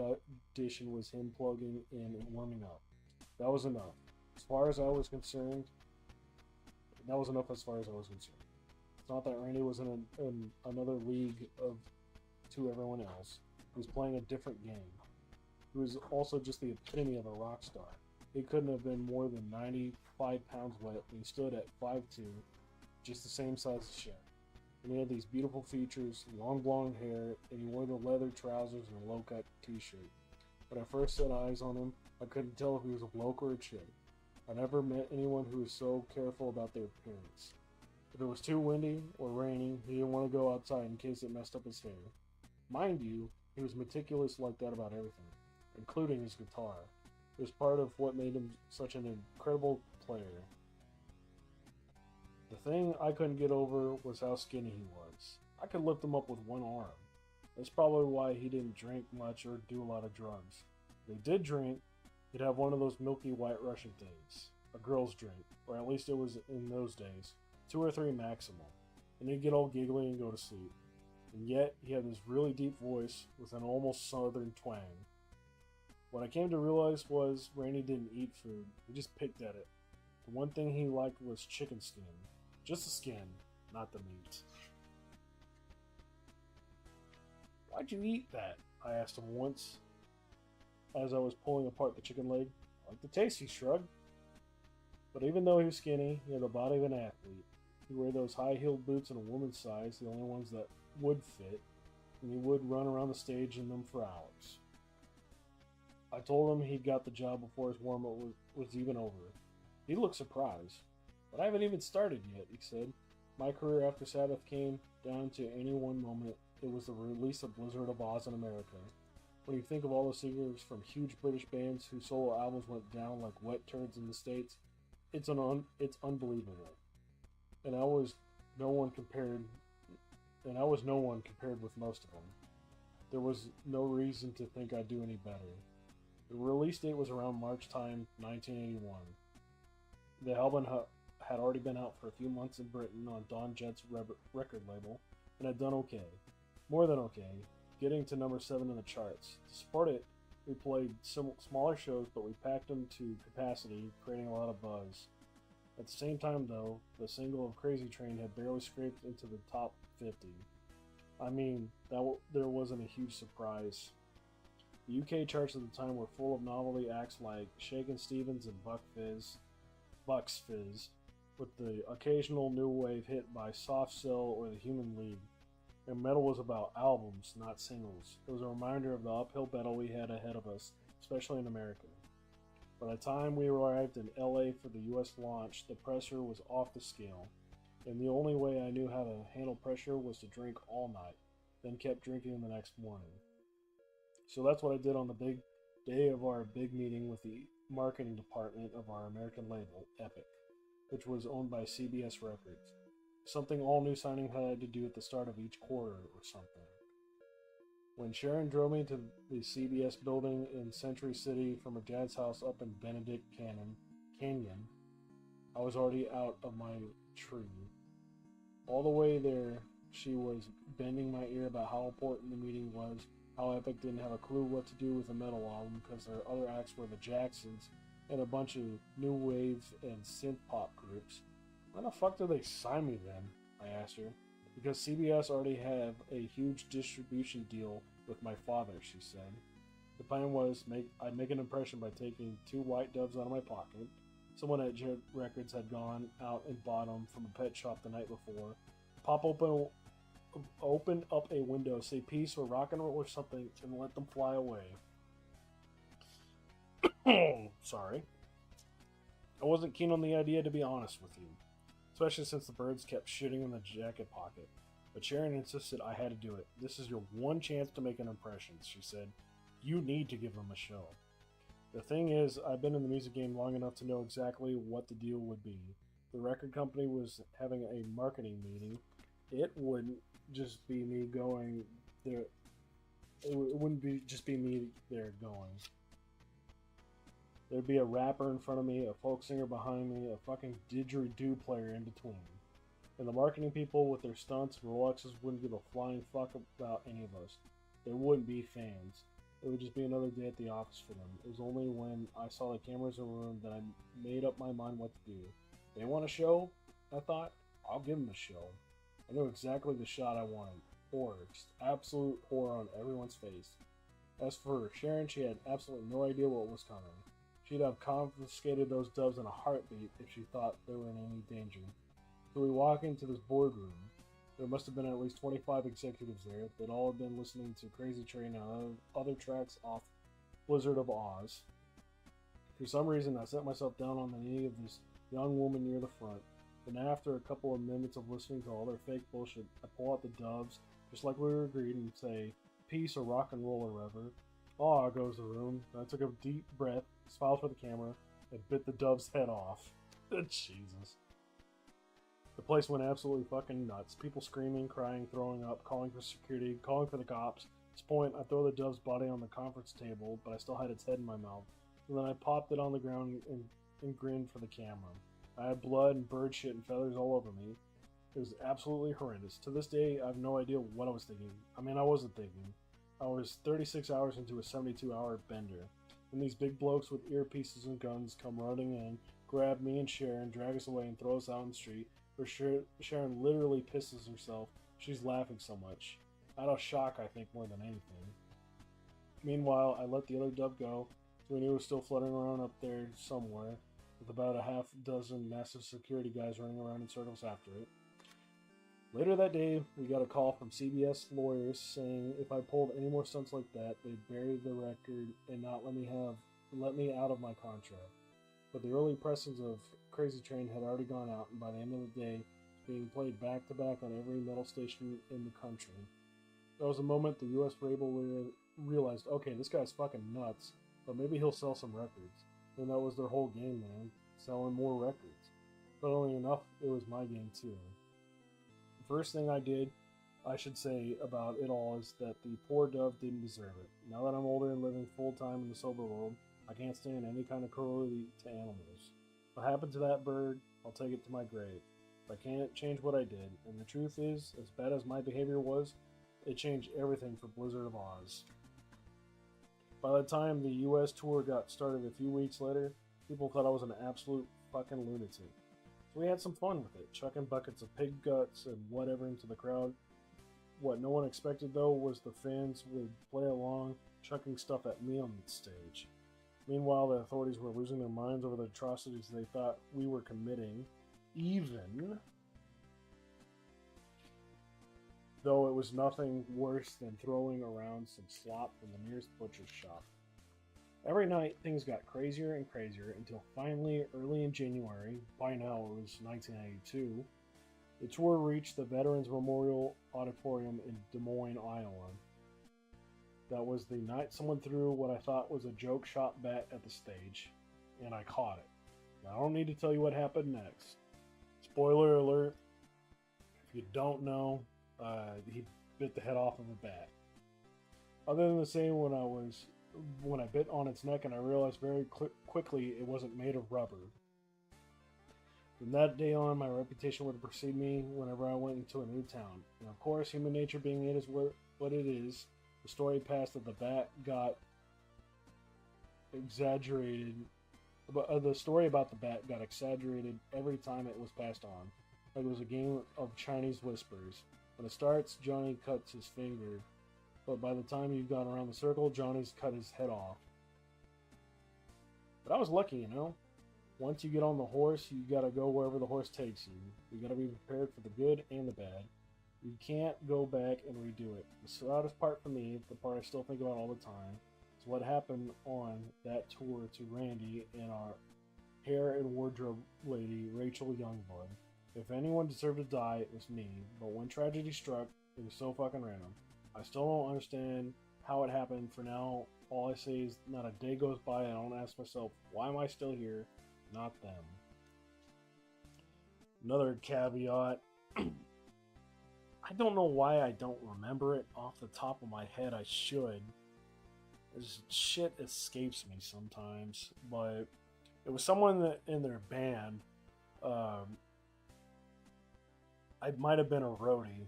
audition was him plugging in and warming up. That was enough. As far as I was concerned, that was enough as far as I was concerned. It's not that Randy was in another league to everyone else. He was playing a different game. He was also just the epitome of a rock star. He couldn't have been more than 95 pounds wet, and he stood at 5'2", just the same size as Sharon. And he had these beautiful features, long blonde hair, and he wore the leather trousers and a low-cut t-shirt. When I first set eyes on him, I couldn't tell if he was a bloke or a chick. I never met anyone who was so careful about their appearance. If it was too windy or raining, he didn't want to go outside in case it messed up his hair. Mind you, he was meticulous like that about everything, including his guitar. It was part of what made him such an incredible player. The thing I couldn't get over was how skinny he was. I could lift him up with one arm. That's probably why he didn't drink much or do a lot of drugs. If he did drink, he'd have one of those milky white Russian things. A girl's drink, or at least it was in those days. 2 or 3 maximum. And he'd get all giggly and go to sleep. And yet, he had this really deep voice with an almost southern twang. What I came to realize was Randy didn't eat food, he just picked at it. The one thing he liked was chicken skin. Just the skin, not the meat. Why'd you eat that? I asked him once, as I was pulling apart the chicken leg. I like the taste, he shrugged. But even though he was skinny, he had the body of an athlete. He'd wear those high-heeled boots in a woman's size, the only ones that would fit, and he would run around the stage in them for hours. I told him he'd got the job before his warm-up was even over. He looked surprised. But I haven't even started yet, he said. My career after Sabbath came down to any one moment. It was the release of Blizzard of Oz in America. When you think of all the singers from huge British bands whose solo albums went down like wet turds in the States, it's unbelievable. And I was no one compared with most of them. There was no reason to think I'd do any better. The release date was around March time, 1981. The album had already been out for a few months in Britain on Don Jett's record label, and had done okay. More than okay, getting to number 7 in the charts. To support it, we played smaller shows, but we packed them to capacity, creating a lot of buzz. At the same time, though, the single of Crazy Train had barely scraped into the top 50. I mean, there wasn't a huge surprise. The UK charts at the time were full of novelty acts like Shakin' Stevens and Bucks Fizz, with the occasional new wave hit by Soft Cell or the Human League. And metal was about albums, not singles. It was a reminder of the uphill battle we had ahead of us, especially in America. By the time we arrived in LA for the US launch, the pressure was off the scale, and the only way I knew how to handle pressure was to drink all night, then kept drinking the next morning. So that's what I did on the big day of our big meeting with the marketing department of our American label, Epic, which was owned by CBS Records. Something all new signing had to do at the start of each quarter or something. When Sharon drove me to the CBS building in Century City from her dad's house up in Benedict Canyon, I was already out of my tree. All the way there, she was bending my ear about how important the meeting was, how Epic didn't have a clue what to do with a metal album because their other acts were the Jacksons and a bunch of new wave and synth pop groups. Why the fuck did they sign me then? I asked her. Because CBS already have a huge distribution deal with my father, she said. The plan was I'd make an impression by taking 2 white doves out of my pocket. Someone at Jet Records had gone out and bought them from a pet shop the night before. Pop open up a window, say peace or rock and roll or something, and let them fly away. Sorry. I wasn't keen on the idea, to be honest with you, especially since the birds kept shooting in the jacket pocket. But Sharon insisted I had to do it. This is your one chance to make an impression, she said. You need to give them a show. The thing is, I've been in the music game long enough to know exactly what the deal would be. The record company was having a marketing meeting. It wouldn't just be me going there. It wouldn't be just be me there going. There'd be a rapper in front of me, a folk singer behind me, a fucking didgeridoo player in between. And the marketing people with their stunts and Rolexes wouldn't give a flying fuck about any of us. They wouldn't be fans. It would just be another day at the office for them. It was only when I saw the cameras in the room that I made up my mind what to do. They want a show? I thought, I'll give them a show. I knew exactly the shot I wanted. Horror. Absolute horror on everyone's face. As for Sharon, she had absolutely no idea what was coming. She'd have confiscated those doves in a heartbeat if she thought they were in any danger. So we walk into this boardroom. There must have been at least 25 executives there. They'd all have been listening to Crazy Train and other tracks off Blizzard of Oz. For some reason, I set myself down on the knee of this young woman near the front. Then after a couple of minutes of listening to all their fake bullshit, I pull out the doves, just like we were agreed, and say, peace or rock and roll or whatever. Aw goes the room. I took a deep breath, smiled for the camera, and bit the dove's head off. Jesus. The place went absolutely fucking nuts. People screaming, crying, throwing up, calling for security, calling for the cops. At this point, I throw the dove's body on the conference table, but I still had its head in my mouth. And then I popped it on the ground and grinned for the camera. I had blood and bird shit and feathers all over me. It was absolutely horrendous. To this day, I have no idea what I was thinking. I mean, I wasn't thinking. I was 36 hours into a 72-hour bender. And these big blokes with earpieces and guns come running in, grab me and Sharon, drag us away, and throw us out on the street, where Sharon literally pisses herself. She's laughing so much. Out of shock, I think, more than anything. Meanwhile, I let the other dove go, so we knew it was still fluttering around up there somewhere, with about a half dozen massive security guys running around in circles after it. Later that day, we got a call from CBS lawyers saying if I pulled any more stunts like that, they'd bury the record and not let me out of my contract. But the early pressings of Crazy Train had already gone out, and by the end of the day, it was being played back to back on every metal station in the country. That was the moment the U.S. label realized, okay, this guy's fucking nuts, but maybe he'll sell some records. And that was their whole game, man, selling more records. Funnily enough, it was my game too. First thing I should say about it all is that the poor dove didn't deserve it. Now that I'm older and living full-time in the sober world, I can't stand any kind of cruelty to animals. What happened to that bird, I'll take it to my grave. I can't change what I did, and the truth is, as bad as my behavior was, it changed everything for Blizzard of Oz. By the time the US tour got started a few weeks later, people thought I was an absolute fucking lunatic. So we had some fun with it, chucking buckets of pig guts and whatever into the crowd. What no one expected, though, was the fans would play along, chucking stuff at me on the stage. Meanwhile, the authorities were losing their minds over the atrocities they thought we were committing, even though it was nothing worse than throwing around some slop from the nearest butcher's shop. Every night, things got crazier and crazier until finally, early in January, by now it was 1992, the tour reached the Veterans Memorial Auditorium in Des Moines, Iowa. That was the night someone threw what I thought was a joke shot bat at the stage, and I caught it. Now, I don't need to tell you what happened next. Spoiler alert, if you don't know, he bit the head off of a bat. Other than the same when I bit on its neck and I realized very quickly it wasn't made of rubber. From that day on, my reputation would precede me whenever I went into a new town. And of course, human nature being it is what it is, the story passed that the bat got exaggerated. But the story about the bat got exaggerated every time it was passed on. Like it was a game of Chinese whispers. When it starts, Johnny cuts his finger. But by the time you've gone around the circle, Johnny's cut his head off. But I was lucky, you know. Once you get on the horse, you gotta go wherever the horse takes you. You gotta be prepared for the good and the bad. You can't go back and redo it. The saddest part for me, the part I still think about all the time, is what happened on that tour to Randy and our hair and wardrobe lady, Rachel Youngblood. If anyone deserved to die, it was me. But when tragedy struck, it was so fucking random. I still don't understand how it happened. For now, all I say is not a day goes by and I don't ask myself, why am I still here? Not them. Another caveat. I don't know why I don't remember it off the top of my head. I should. This shit escapes me sometimes. But it was someone in their band. I might have been a roadie.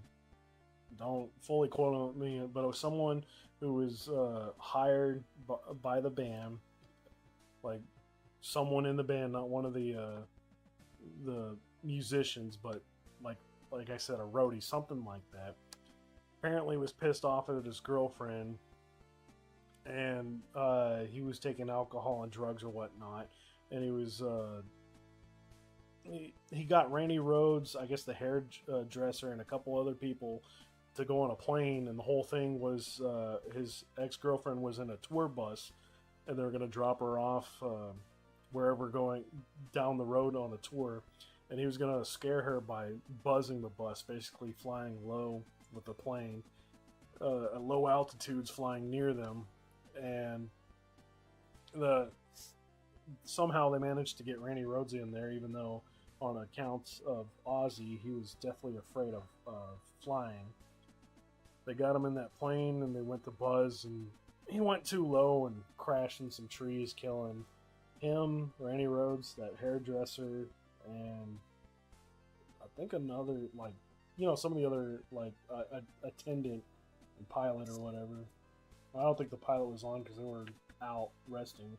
Don't fully quote me, but it was someone who was hired by the band, like someone in the band, not one of the musicians, but like I said, a roadie, something like that. Apparently, was pissed off at his girlfriend, and he was taking alcohol and drugs or whatnot, and he was. He got Randy Rhoads, I guess the hairdresser, and a couple other people to go on a plane, and the whole thing was his ex-girlfriend was in a tour bus, and they were going to drop her off wherever going down the road on a tour, and he was going to scare her by buzzing the bus, basically flying low with the plane, at low altitudes, flying near them, and the somehow they managed to get Randy Rhoads in there, even though on accounts of Ozzy, he was deathly afraid of flying. They got him in that plane, and they went to Buzz, and he went too low and crashed in some trees, killing him, Randy Rhoads, that hairdresser, and I think another, like, some of the other, like, attendant and pilot or whatever. I don't think the pilot was on because they were out resting.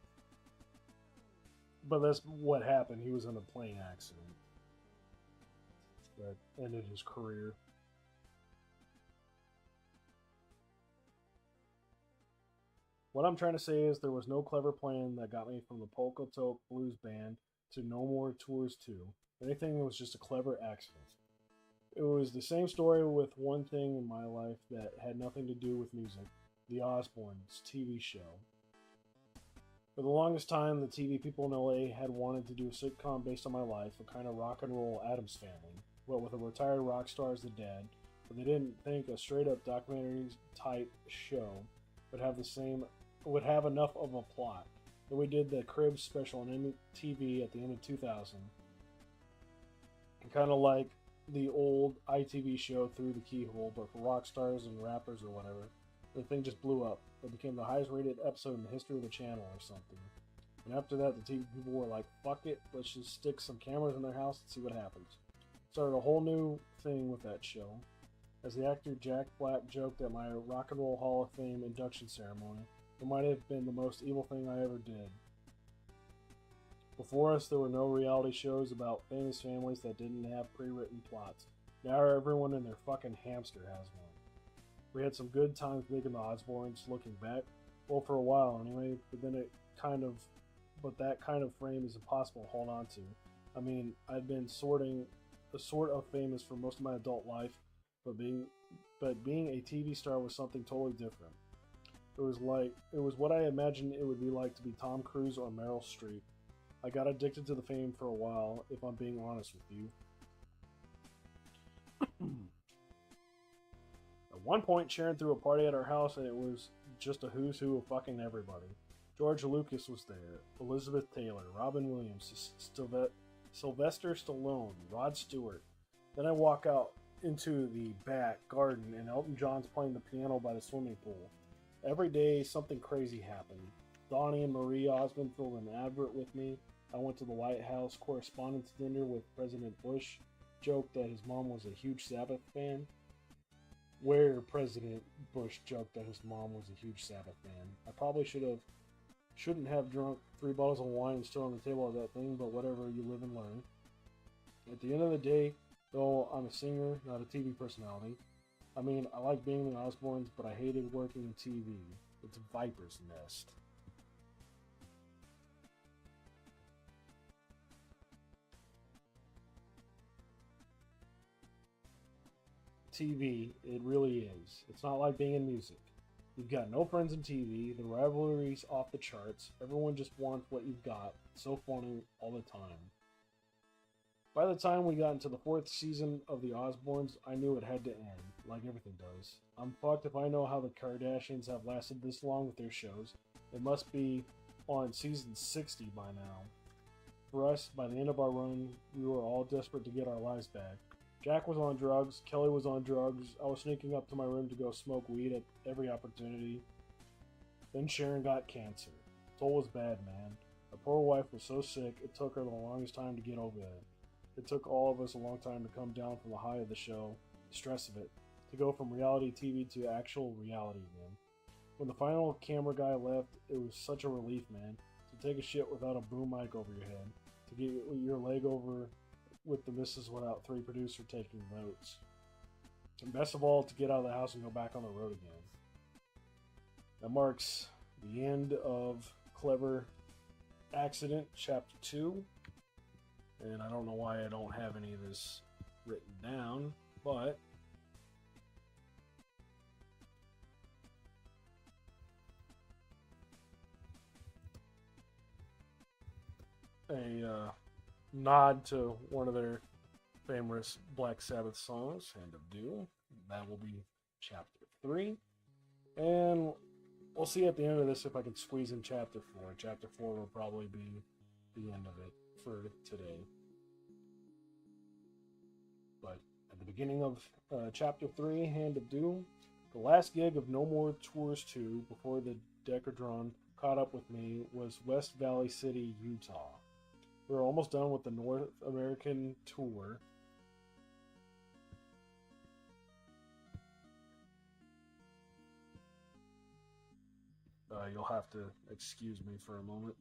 But that's what happened. He was in a plane accident that ended his career. What I'm trying to say is there was no clever plan that got me from the Polka Toke Blues Band to No More Tours 2. If anything, it was just a clever accident. It was the same story with one thing in my life that had nothing to do with music, the Osbournes TV show. For the longest time, the TV people in LA had wanted to do a sitcom based on my life, a kind of rock and roll Addams Family, but with a retired rock star as the dad, but they didn't think a straight-up documentary-type show would have enough of a plot. Then we did the Cribs special on MTV at the end of 2000. Kind of like the old ITV show Through the Keyhole, but for rock stars and rappers or whatever. The thing just blew up. It became the highest rated episode in the history of the channel or something. And after that, the TV people were like, fuck it, let's just stick some cameras in their house and see what happens. Started a whole new thing with that show. As the actor Jack Black joked at my Rock and Roll Hall of Fame induction ceremony, it might have been the most evil thing I ever did. Before us, there were no reality shows about famous families that didn't have pre-written plots. Now everyone and their fucking hamster has one. We had some good times making the Osbournes looking back. Well, for a while anyway, but then that kind of frame is impossible to hold on to. I mean, I'd been sort of famous for most of my adult life, but being a TV star was something totally different. It was what I imagined it would be like to be Tom Cruise or Meryl Streep. I got addicted to the fame for a while, if I'm being honest with you. At one point, Sharon threw a party at our house, and it was just a who's who of fucking everybody. George Lucas was there, Elizabeth Taylor, Robin Williams, Sylvester Stallone, Rod Stewart. Then I walk out into the back garden, and Elton John's playing the piano by the swimming pool. Every day, something crazy happened. Donnie and Marie Osmond filmed an advert with me. I went to the White House Correspondents' Dinner with President Bush, joked that his mom was a huge Sabbath fan. Where President Bush joked that his mom was a huge Sabbath fan. I probably shouldn't have drunk 3 bottles of wine and stood on the table at that thing, but whatever, you live and learn. At the end of the day, though, I'm a singer, not a TV personality. I mean, I like being in the Osbournes, but I hated working in TV. It's a viper's nest. TV, it really is. It's not like being in music. You've got no friends in TV, the rivalry's off the charts, everyone just wants what you've got. It's so funny all the time. By the time we got into the 4th season of The Osbournes, I knew it had to end, like everything does. I'm fucked if I know how the Kardashians have lasted this long with their shows. It must be on season 60 by now. For us, by the end of our run, we were all desperate to get our lives back. Jack was on drugs, Kelly was on drugs, I was sneaking up to my room to go smoke weed at every opportunity. Then Sharon got cancer. It all was bad, man. Our poor wife was so sick, it took her the longest time to get over it. It took all of us a long time to come down from the high of the show, the stress of it, to go from reality TV to actual reality again. When the final camera guy left, it was such a relief, man, to take a shit without a boom mic over your head, to get your leg over with the missus without 3 producers taking notes. And best of all, to get out of the house and go back on the road again. That marks the end of Clever Accident, Chapter 2. And I don't know why I don't have any of this written down, but a nod to one of their famous Black Sabbath songs, Hand of Doom. That will be Chapter 3. And we'll see at the end of this if I can squeeze in Chapter 4. Chapter 4 will probably be the end of it for today. But at the beginning of Chapter 3, Hand of Doom, the last gig of No More Tours 2 before the Decadron caught up with me was West Valley City, Utah. We were almost done with the North American tour. You'll have to excuse me for a moment.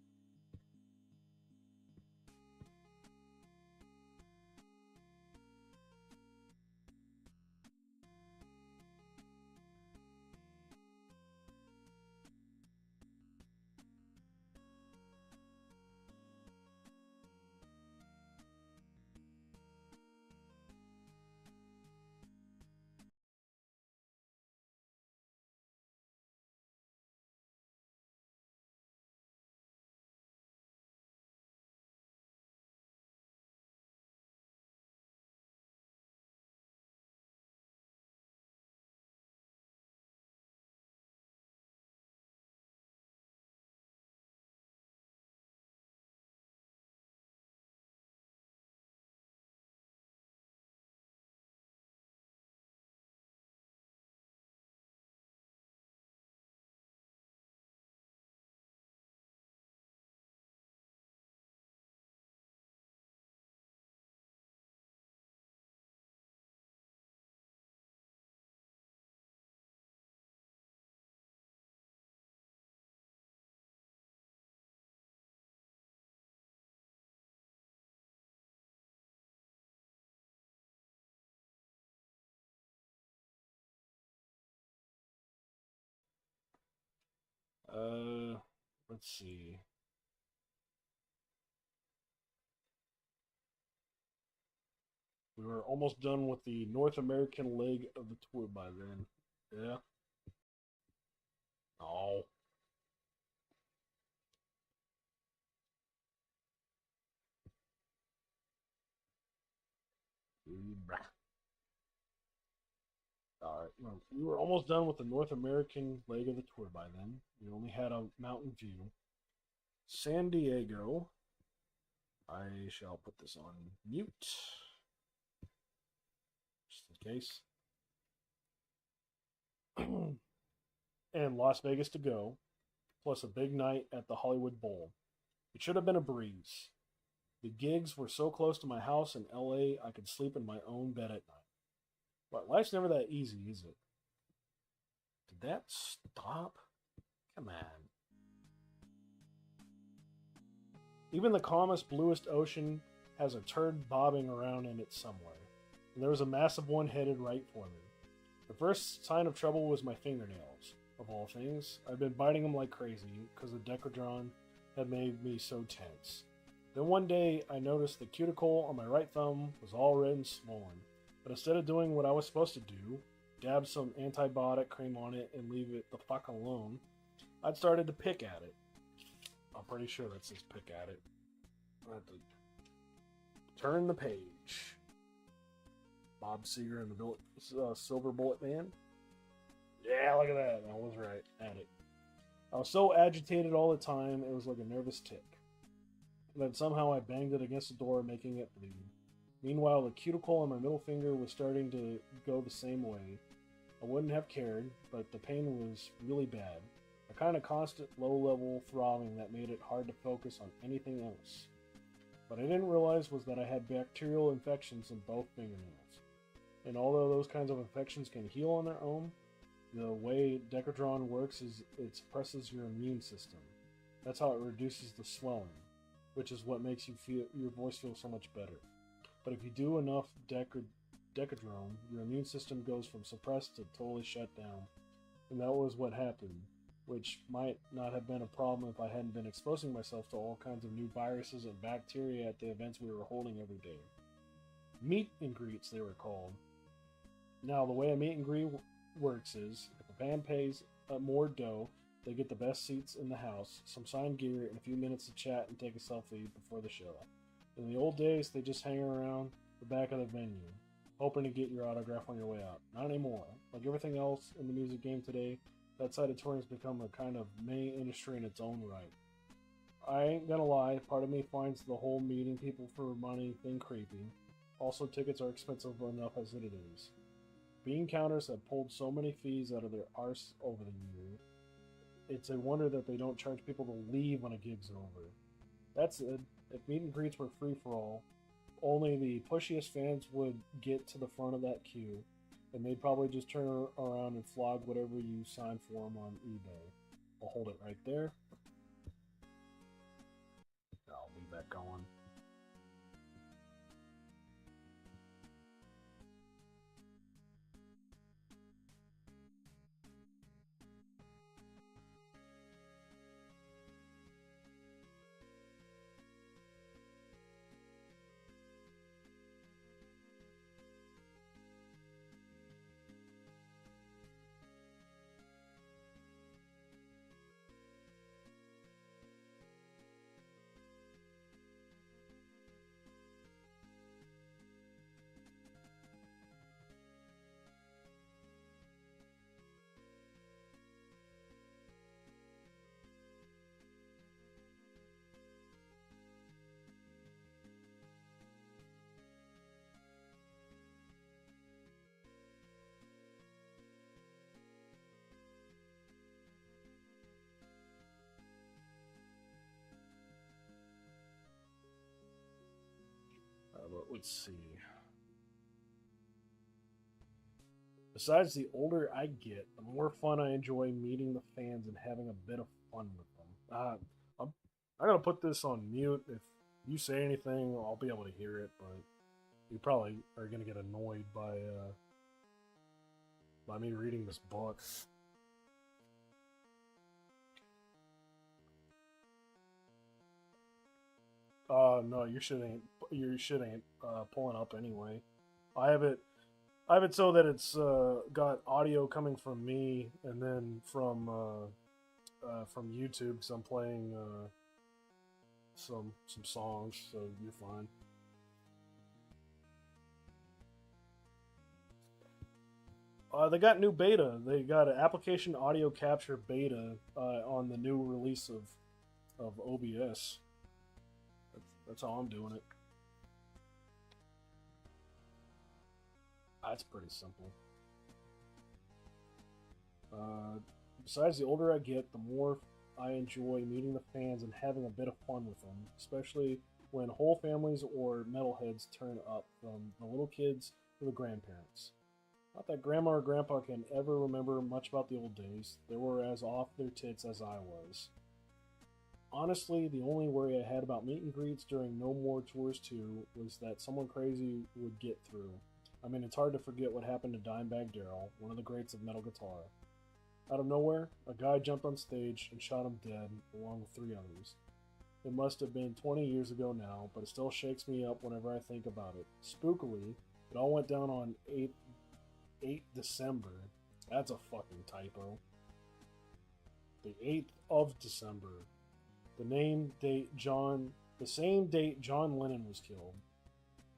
Let's see. We were almost done with the North American leg of the tour by then. Yeah. Oh. Alright, well, we were almost done with the North American leg of the tour by then. We only had a mountain view. San Diego. I shall put this on mute. Just in case. And Las Vegas to go. Plus a big night at the Hollywood Bowl. It should have been a breeze. The gigs were so close to my house in LA I could sleep in my own bed at night. But life's never that easy, is it? Did that stop? Come on. Even the calmest, bluest ocean has a turd bobbing around in it somewhere. And there was a massive one headed right for me. The first sign of trouble was my fingernails, of all things. I'd been biting them like crazy because the Decadron had made me so tense. Then one day, I noticed the cuticle on my right thumb was all red and swollen. But instead of doing what I was supposed to do, dab some antibiotic cream on it and leave it the fuck alone, I'd started to pick at it. I'm pretty sure that says pick at it. I have to turn the page. Bob Seger and the Silver Bullet Man. Yeah, look at that. I was right at it. I was so agitated all the time, it was like a nervous tick. And then somehow I banged it against the door, making it bleed. Meanwhile, the cuticle on my middle finger was starting to go the same way. I wouldn't have cared, but the pain was really bad. A kind of constant low-level throbbing that made it hard to focus on anything else. What I didn't realize was that I had bacterial infections in both fingernails. And although those kinds of infections can heal on their own, the way Decadron works is it suppresses your immune system. That's how it reduces the swelling, which is what makes your voice feel so much better. But if you do enough Decadron, your immune system goes from suppressed to totally shut down. And that was what happened, which might not have been a problem if I hadn't been exposing myself to all kinds of new viruses and bacteria at the events we were holding every day. Meet and greets, they were called. Now, the way a meet and greet works is, if a band pays more dough, they get the best seats in the house, some signed gear, and a few minutes to chat and take a selfie before the show. In the old days, they just hang around the back of the venue, hoping to get your autograph on your way out. Not anymore. Like everything else in the music game today, That side of touring has become a kind of mini industry in its own right. I ain't gonna lie, part of me finds the whole meeting people for money thing creepy. Also, tickets are expensive enough as it is. Bean counters have pulled so many fees out of their arse over the year. It's a wonder that they don't charge people to leave when a gig's over. That's it. If meet and greets were free for all, only the pushiest fans would get to the front of that queue, and they'd probably just turn around and flog whatever you sign for them on eBay. I'll hold it right there. I'll leave that going. Let's see. Besides, the older I get, the more fun I enjoy meeting the fans and having a bit of fun with them. I'm gonna put this on mute. If you say anything, I'll be able to hear it, but you probably are gonna get annoyed by me reading this book. No, your shit ain't pulling up anyway. I have it so that it's got audio coming from me and then from YouTube because I'm playing some songs, so you're fine. They got new beta. They got an application audio capture beta on the new release of OBS. That's how I'm doing it. That's pretty simple. Besides, the older I get, the more I enjoy meeting the fans and having a bit of fun with them, especially when whole families or metalheads turn up, from the little kids to the grandparents. Not that grandma or grandpa can ever remember much about the old days. They were as off their tits as I was. Honestly, the only worry I had about meet and greets during No More Tours 2 was that someone crazy would get through. I mean, it's hard to forget what happened to Dimebag Darrell, one of the greats of metal guitar. Out of nowhere, a guy jumped on stage and shot him dead, along with 3 others. It must have been 20 years ago now, but it still shakes me up whenever I think about it. Spookily, it all went down on 8 December. That's a fucking typo. The 8th of December. The same date John Lennon was killed.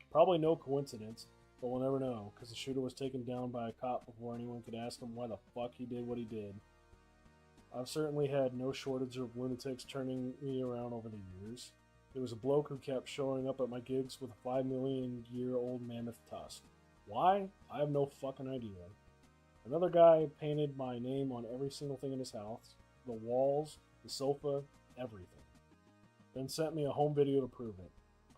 Probably no coincidence, but we'll never know, because the shooter was taken down by a cop before anyone could ask him why the fuck he did what he did. I've certainly had no shortage of lunatics turning me around over the years. There was a bloke who kept showing up at my gigs with a 5 million-year-old mammoth tusk. Why? I have no fucking idea. Another guy painted my name on every single thing in his house, the walls, the sofa, everything. Then sent me a home video to prove it.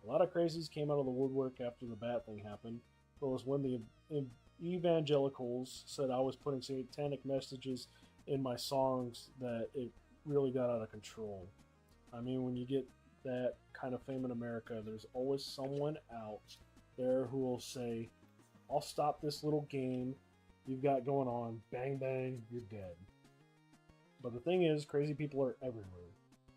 A lot of crazies came out of the woodwork after the bat thing happened, but it was when the evangelicals said I was putting satanic messages in my songs that it really got out of control. I mean, when you get that kind of fame in America, there's always someone out there who will say, I'll stop this little game you've got going on, bang bang, you're dead. But the thing is, crazy people are everywhere.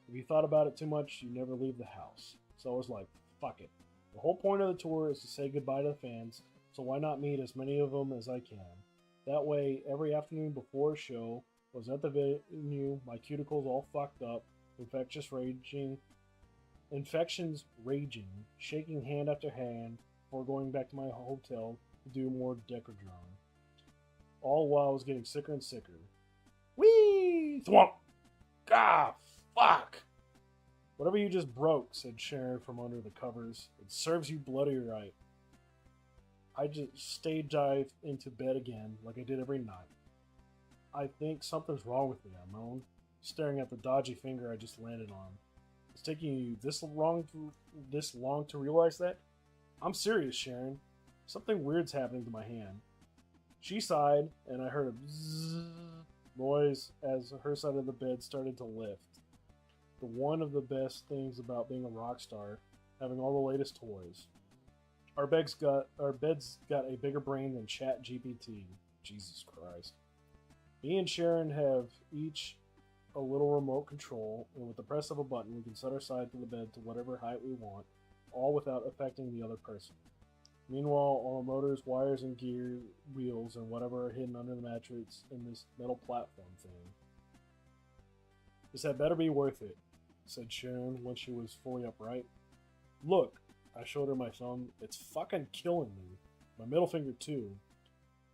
If you thought about it too much, you never leave the house. So I was like, fuck it. The whole point of the tour is to say goodbye to the fans, so why not meet as many of them as I can? That way, every afternoon before a show, I was at the venue, my cuticles all fucked up, infections raging, shaking hand after hand, before going back to my hotel to do more Decadron. All while I was getting sicker and sicker. Whee! Thwomp! Ah, fuck! Whatever you just broke, said Sharon from under the covers. It serves you bloody right. I just stage dived into bed again, like I did every night. I think something's wrong with me, I moaned, staring at the dodgy finger I just landed on. It's taking you this long to realize that? I'm serious, Sharon. Something weird's happening to my hand. She sighed, and I heard a bzzz noise as her side of the bed started to lift. The one of the best things about being a rock star, having all the latest toys. Our bed's got a bigger brain than Chat GPT. Jesus Christ. Me and Sharon have each a little remote control, and with the press of a button, we can set our side to the bed to whatever height we want, all without affecting the other person. Meanwhile, all the motors, wires, and gear, wheels, and whatever are hidden under the mattress in this metal platform thing. This had better be worth it, said Sharon when she was fully upright. Look, I showed her my thumb. It's fucking killing me. My middle finger, too.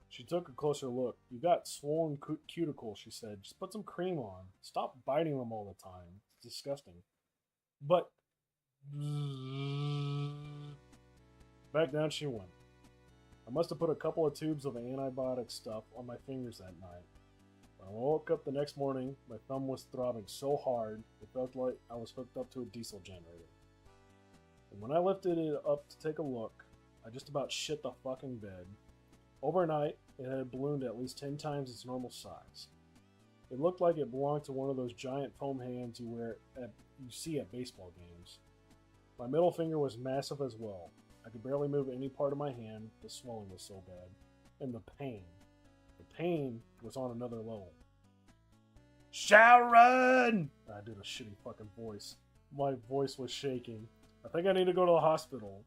She took a closer look. You got swollen cuticles, she said. Just put some cream on. Stop biting them all the time. It's disgusting. But... back down she went. I must have put a couple of tubes of antibiotic stuff on my fingers that night. When I woke up the next morning, my thumb was throbbing so hard, it felt like I was hooked up to a diesel generator. And when I lifted it up to take a look, I just about shit the fucking bed. Overnight, it had ballooned at least 10 times its normal size. It looked like it belonged to one of those giant foam hands you see at baseball games. My middle finger was massive as well. I could barely move any part of my hand, the swelling was so bad. And the pain was on another level. Sharon! I did a shitty fucking voice. My voice was shaking. I think I need to go to the hospital.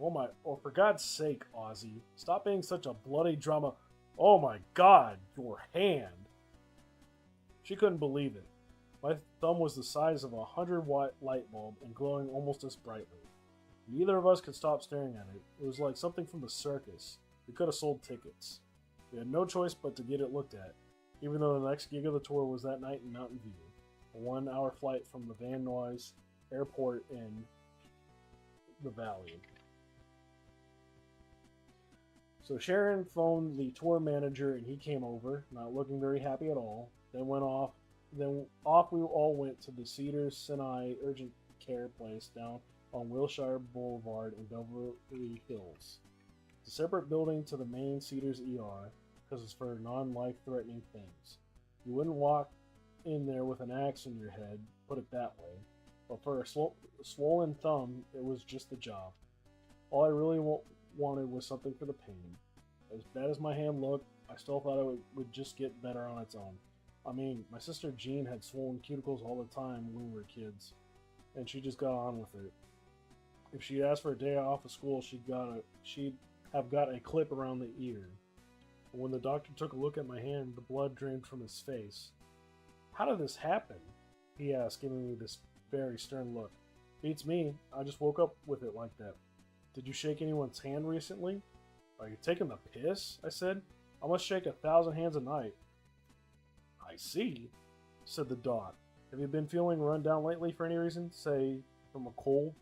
Oh, for God's sake, Ozzy. Stop being such a bloody drama. Oh my God, your hand. She couldn't believe it. My thumb was the size of a 100-watt light bulb and glowing almost as brightly. Neither of us could stop staring at it. It was like something from the circus. We could have sold tickets. We had no choice but to get it looked at, even though the next gig of the tour was that night in Mountain View, a 1-hour flight from the Van Nuys airport in the valley. So Sharon phoned the tour manager and he came over, not looking very happy at all. Then off we all went to the Cedars Sinai Urgent Care place down on Wilshire Boulevard in Beverly Hills. It's a separate building to the main Cedars ER because it's for non-life-threatening things. You wouldn't walk in there with an axe in your head, put it that way. But for a swollen thumb, it was just the job. All I really wanted was something for the pain. As bad as my hand looked, I still thought it would just get better on its own. I mean, my sister Jean had swollen cuticles all the time when we were kids, and she just got on with it. If she asked for a day off of school, she'd have got a clip around the ear. But when the doctor took a look at my hand, the blood drained from his face. How did this happen? He asked, giving me this very stern look. Beats me. I just woke up with it like that. Did you shake anyone's hand recently? Are you taking the piss? I said. I must shake 1,000 hands a night. I see, said the doc. Have you been feeling run down lately for any reason? Say, from a cold?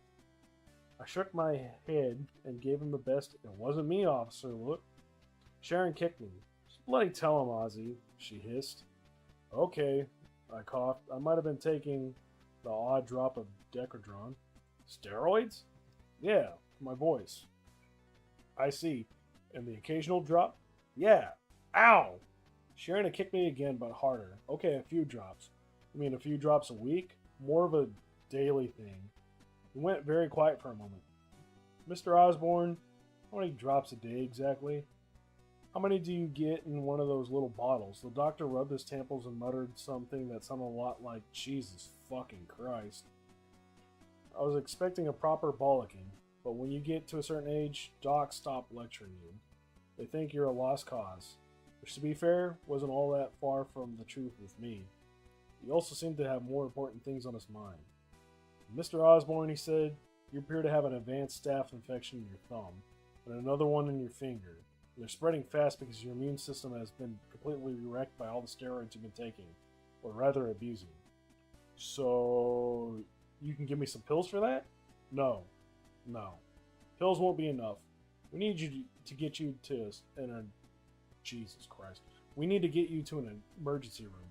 I shook my head and gave him the best "it wasn't me, officer" look. Sharon kicked me. Just bloody tell him, Ozzy, she hissed. Okay, I coughed. I might have been taking the odd drop of Decadron. Steroids? Yeah, for my voice. I see. And the occasional drop? Yeah. Ow! Sharon had kicked me again, but harder. Okay, a few drops. I mean, a few drops a week? More of a daily thing. We went very quiet for a moment. Mr. Osbourne, how many drops a day exactly? How many do you get in one of those little bottles? The doctor rubbed his temples and muttered something that sounded a lot like Jesus fucking Christ. I was expecting a proper bollocking, but when you get to a certain age, docs stop lecturing you. They think you're a lost cause, which, to be fair, wasn't all that far from the truth with me. He also seemed to have more important things on his mind. Mr. Osbourne, he said, you appear to have an advanced staph infection in your thumb, and another one in your finger. They're spreading fast because your immune system has been completely wrecked by all the steroids you've been taking. or rather abusing. So, you can give me some pills for that? No. No. Pills won't be enough. We need you to get you to Jesus Christ. We need to get you to an emergency room.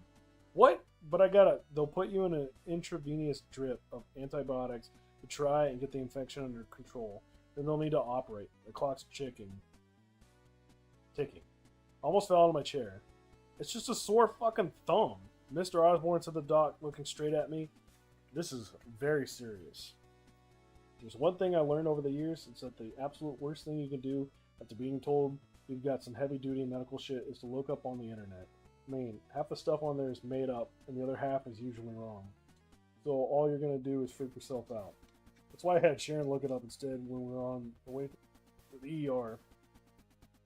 What? But they'll put you in an intravenous drip of antibiotics to try and get the infection under control. Then they'll need to operate. The clock's ticking. Almost fell out of my chair. It's just a sore fucking thumb. Mr. Osbourne said, the doc, looking straight at me. This is very serious. There's one thing I learned over the years. It's that the absolute worst thing you can do after being told you've got some heavy-duty medical shit is to look up on the internet. I mean, half the stuff on there is made up, and the other half is usually wrong. So all you're going to do is freak yourself out. That's why I had Sharon look it up instead when we were on the way to the ER.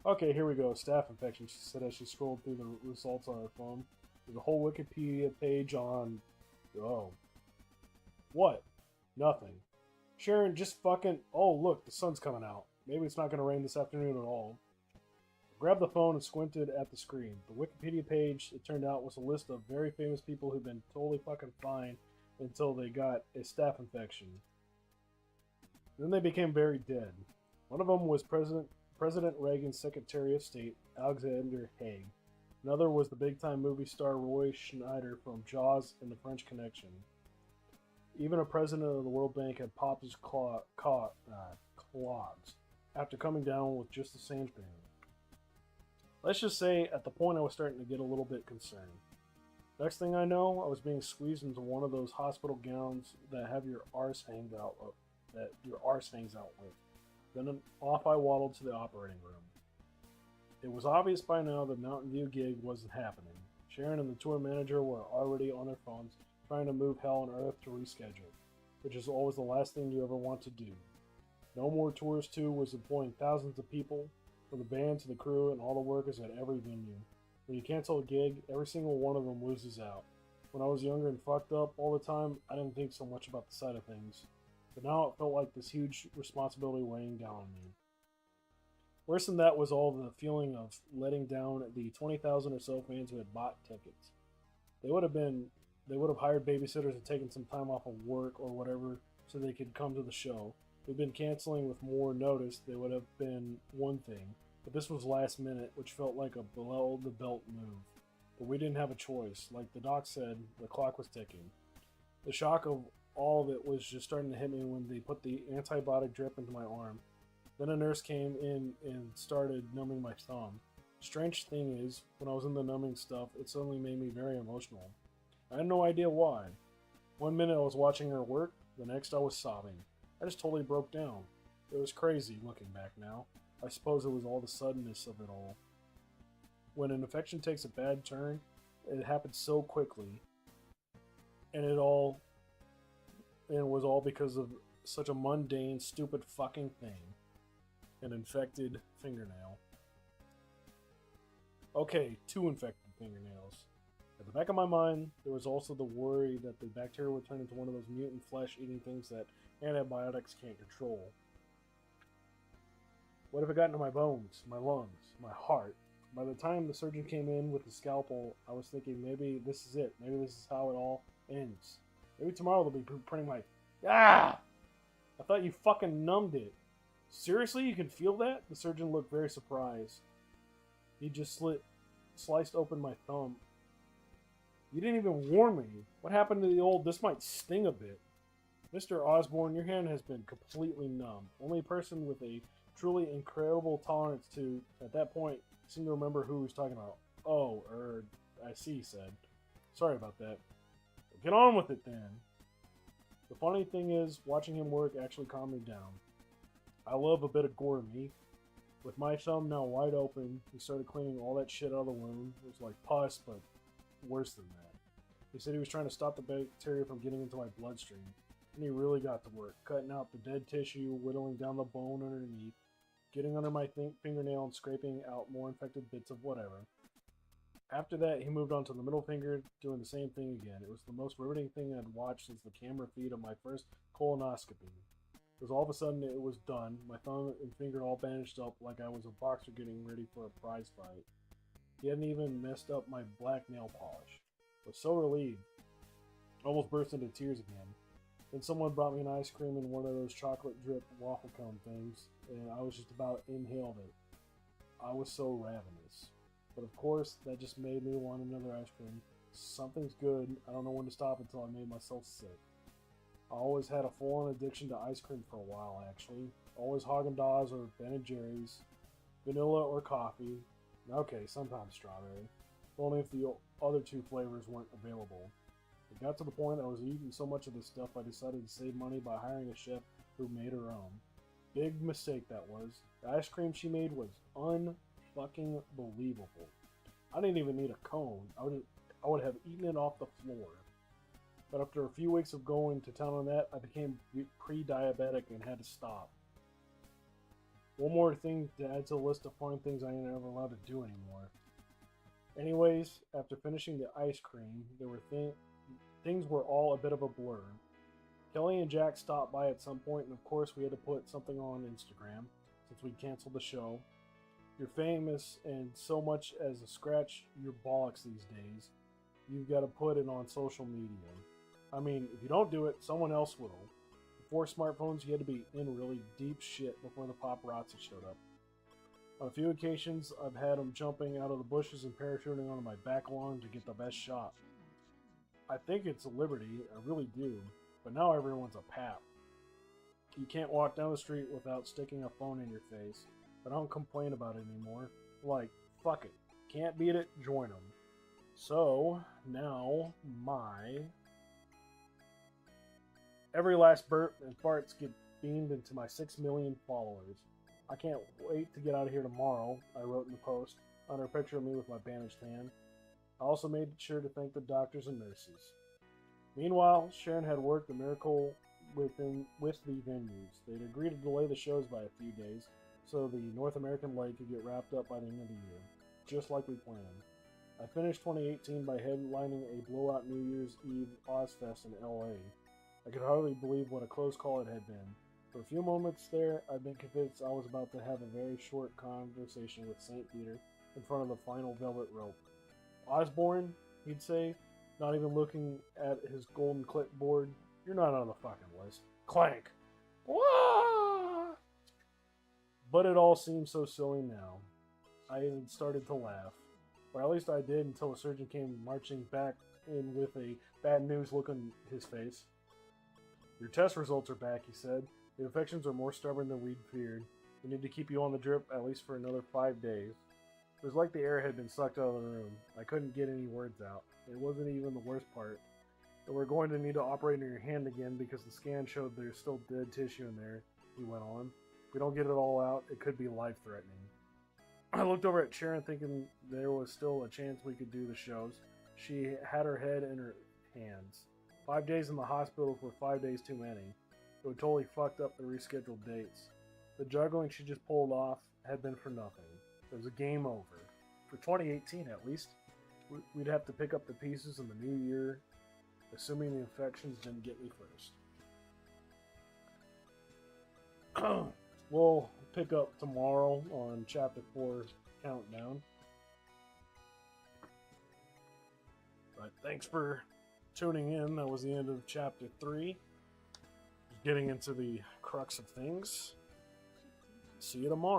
Okay, here we go. Staph infection, she said as she scrolled through the results on her phone. There's a whole Wikipedia page on... Oh. What? Nothing. Sharon, just fucking... Oh, look, the sun's coming out. Maybe it's not going to rain this afternoon at all. I grabbed the phone and squinted at the screen. The Wikipedia page, it turned out, was a list of very famous people who'd been totally fucking fine until they got a staph infection. Then they became very dead. One of them was President Reagan's Secretary of State, Alexander Haig. Another was the big-time movie star Roy Schneider from Jaws and The French Connection. Even a president of the World Bank had popped his clogs after coming down with just the same thing. Let's just say, at the point I was starting to get a little bit concerned. Next thing I know, I was being squeezed into one of those hospital gowns that have your arse hangs out with. Then off I waddled to the operating room. It was obvious by now the Mountain View gig wasn't happening. Sharon and the tour manager were already on their phones trying to move hell on earth to reschedule, which is always the last thing you ever want to do. No More Tours 2 was employing thousands of people, from the band to the crew and all the workers at every venue. When you cancel a gig, every single one of them loses out. When I was younger and fucked up all the time, I didn't think so much about the side of things. But now it felt like this huge responsibility weighing down on me. Worse than that was all the feeling of letting down the 20,000 or so fans who had bought tickets. They would have hired babysitters and taken some time off of work or whatever so they could come to the show. They'd been canceling with more notice, they would have been one thing, but this was last minute, which felt like a below-the-belt move. But we didn't have a choice. Like the doc said, the clock was ticking. The shock of all of it was just starting to hit me when they put the antibiotic drip into my arm. Then a nurse came in and started numbing my thumb. Strange thing is, when I was in the numbing stuff, it suddenly made me very emotional. I had no idea why. One minute I was watching her work, the next I was sobbing. I just totally broke down. It was crazy looking back now. I suppose it was all the suddenness of it all. When an infection takes a bad turn, it happens so quickly. And it was all because of such a mundane, stupid fucking thing. An infected fingernail. Okay, 2 infected fingernails. At the back of my mind, there was also the worry that the bacteria would turn into one of those mutant flesh-eating things that antibiotics can't control. What if it got into my bones, my lungs, my heart? By the time the surgeon came in with the scalpel, I was thinking maybe this is it. Maybe this is how it all ends. Maybe tomorrow they'll be printing my... Ah! I thought you fucking numbed it. Seriously, you can feel that? The surgeon looked very surprised. He just sliced open my thumb. You didn't even warn me. What happened to the old, this might sting a bit? Mr. Osbourne, your hand has been completely numb. Only a person with a truly incredible tolerance to, at that point, seemed to remember who he was talking about. Oh, I see, he said. Sorry about that. Get on with it then. The funny thing is, watching him work actually calmed me down. I love a bit of gore meat. With my thumb now wide open, he started cleaning all that shit out of the wound. It was like pus, but worse than that. He said he was trying to stop the bacteria from getting into my bloodstream. And he really got to work, cutting out the dead tissue, whittling down the bone underneath, getting under my fingernail and scraping out more infected bits of whatever. After that, he moved on to the middle finger, doing the same thing again. It was the most riveting thing I'd watched since the camera feed of my first colonoscopy. Because all of a sudden it was done, my thumb and finger all bandaged up like I was a boxer getting ready for a prize fight. He hadn't even messed up my black nail polish. I was so relieved. I almost burst into tears again. Then someone brought me an ice cream in one of those chocolate drip waffle cone things, and I was just about inhaled it. I was so ravenous. But of course, that just made me want another ice cream. Something's good. I don't know when to stop until I made myself sick. I always had a full-on addiction to ice cream for a while, actually. Always Haagen-Dazs or Ben & Jerry's, vanilla or coffee. Okay, sometimes strawberry. Only if the other two flavors weren't available. It got to the point I was eating so much of this stuff I decided to save money by hiring a chef who made her own. Big mistake that was. The ice cream she made was unfucking believable. I didn't even need a cone. I would have eaten it off the floor. But after a few weeks of going to town on that, I became pre-diabetic and had to stop. One more thing to add to the list of fun things I ain't ever allowed to do anymore. Anyways, after finishing the ice cream, there were things were all a bit of a blur. Kelly and Jack stopped by at some point, and of course we had to put something on Instagram, since we canceled the show. You're famous, and so much as a scratch your bollocks these days, you've got to put it on social media. I mean, if you don't do it, someone else will. Before smartphones, you had to be in really deep shit before the paparazzi showed up. On a few occasions, I've had them jumping out of the bushes and parachuting onto my back lawn to get the best shot. I think it's a liberty, I really do, but now everyone's a pap. You can't walk down the street without sticking a phone in your face, but I don't complain about it anymore. Like, fuck it. Can't beat it, join them. So, now, every last burp and farts get beamed into my 6 million followers. I can't wait to get out of here tomorrow, I wrote in the post, under a picture of me with my bandaged hand. I also made sure to thank the doctors and nurses. Meanwhile, Sharon had worked a miracle with the venues. They'd agreed to delay the shows by a few days, so the North American leg could get wrapped up by the end of the year, just like we planned. I finished 2018 by headlining a blowout New Year's Eve Ozfest in LA. I could hardly believe what a close call it had been. For a few moments there, I'd been convinced I was about to have a very short conversation with St. Peter in front of the final velvet rope. Osbourne, he'd say, not even looking at his golden clipboard, you're not on the fucking list. Clank! Wah! But it all seems so silly now. I had started to laugh. Or at least I did until the surgeon came marching back in with a bad news look on his face. Your test results are back, he said. The infections are more stubborn than we'd feared. We need to keep you on the drip at least for another 5 days. It was like the air had been sucked out of the room. I couldn't get any words out. It wasn't even the worst part. But we're going to need to operate on your hand again because the scan showed there's still dead tissue in there, he went on. If we don't get it all out, it could be life-threatening. I looked over at Sharon thinking there was still a chance we could do the shows. She had her head in her hands. 5 days in the hospital were 5 days too many. It would totally fucked up the rescheduled dates. The juggling she just pulled off had been for nothing. It was a game over. For 2018 at least. We'd have to pick up the pieces in the new year, assuming the infections didn't get me first. We'll pick up tomorrow on Chapter 4 Countdown. But thanks for tuning in. That was the end of Chapter 3. Getting into the crux of things. See you tomorrow.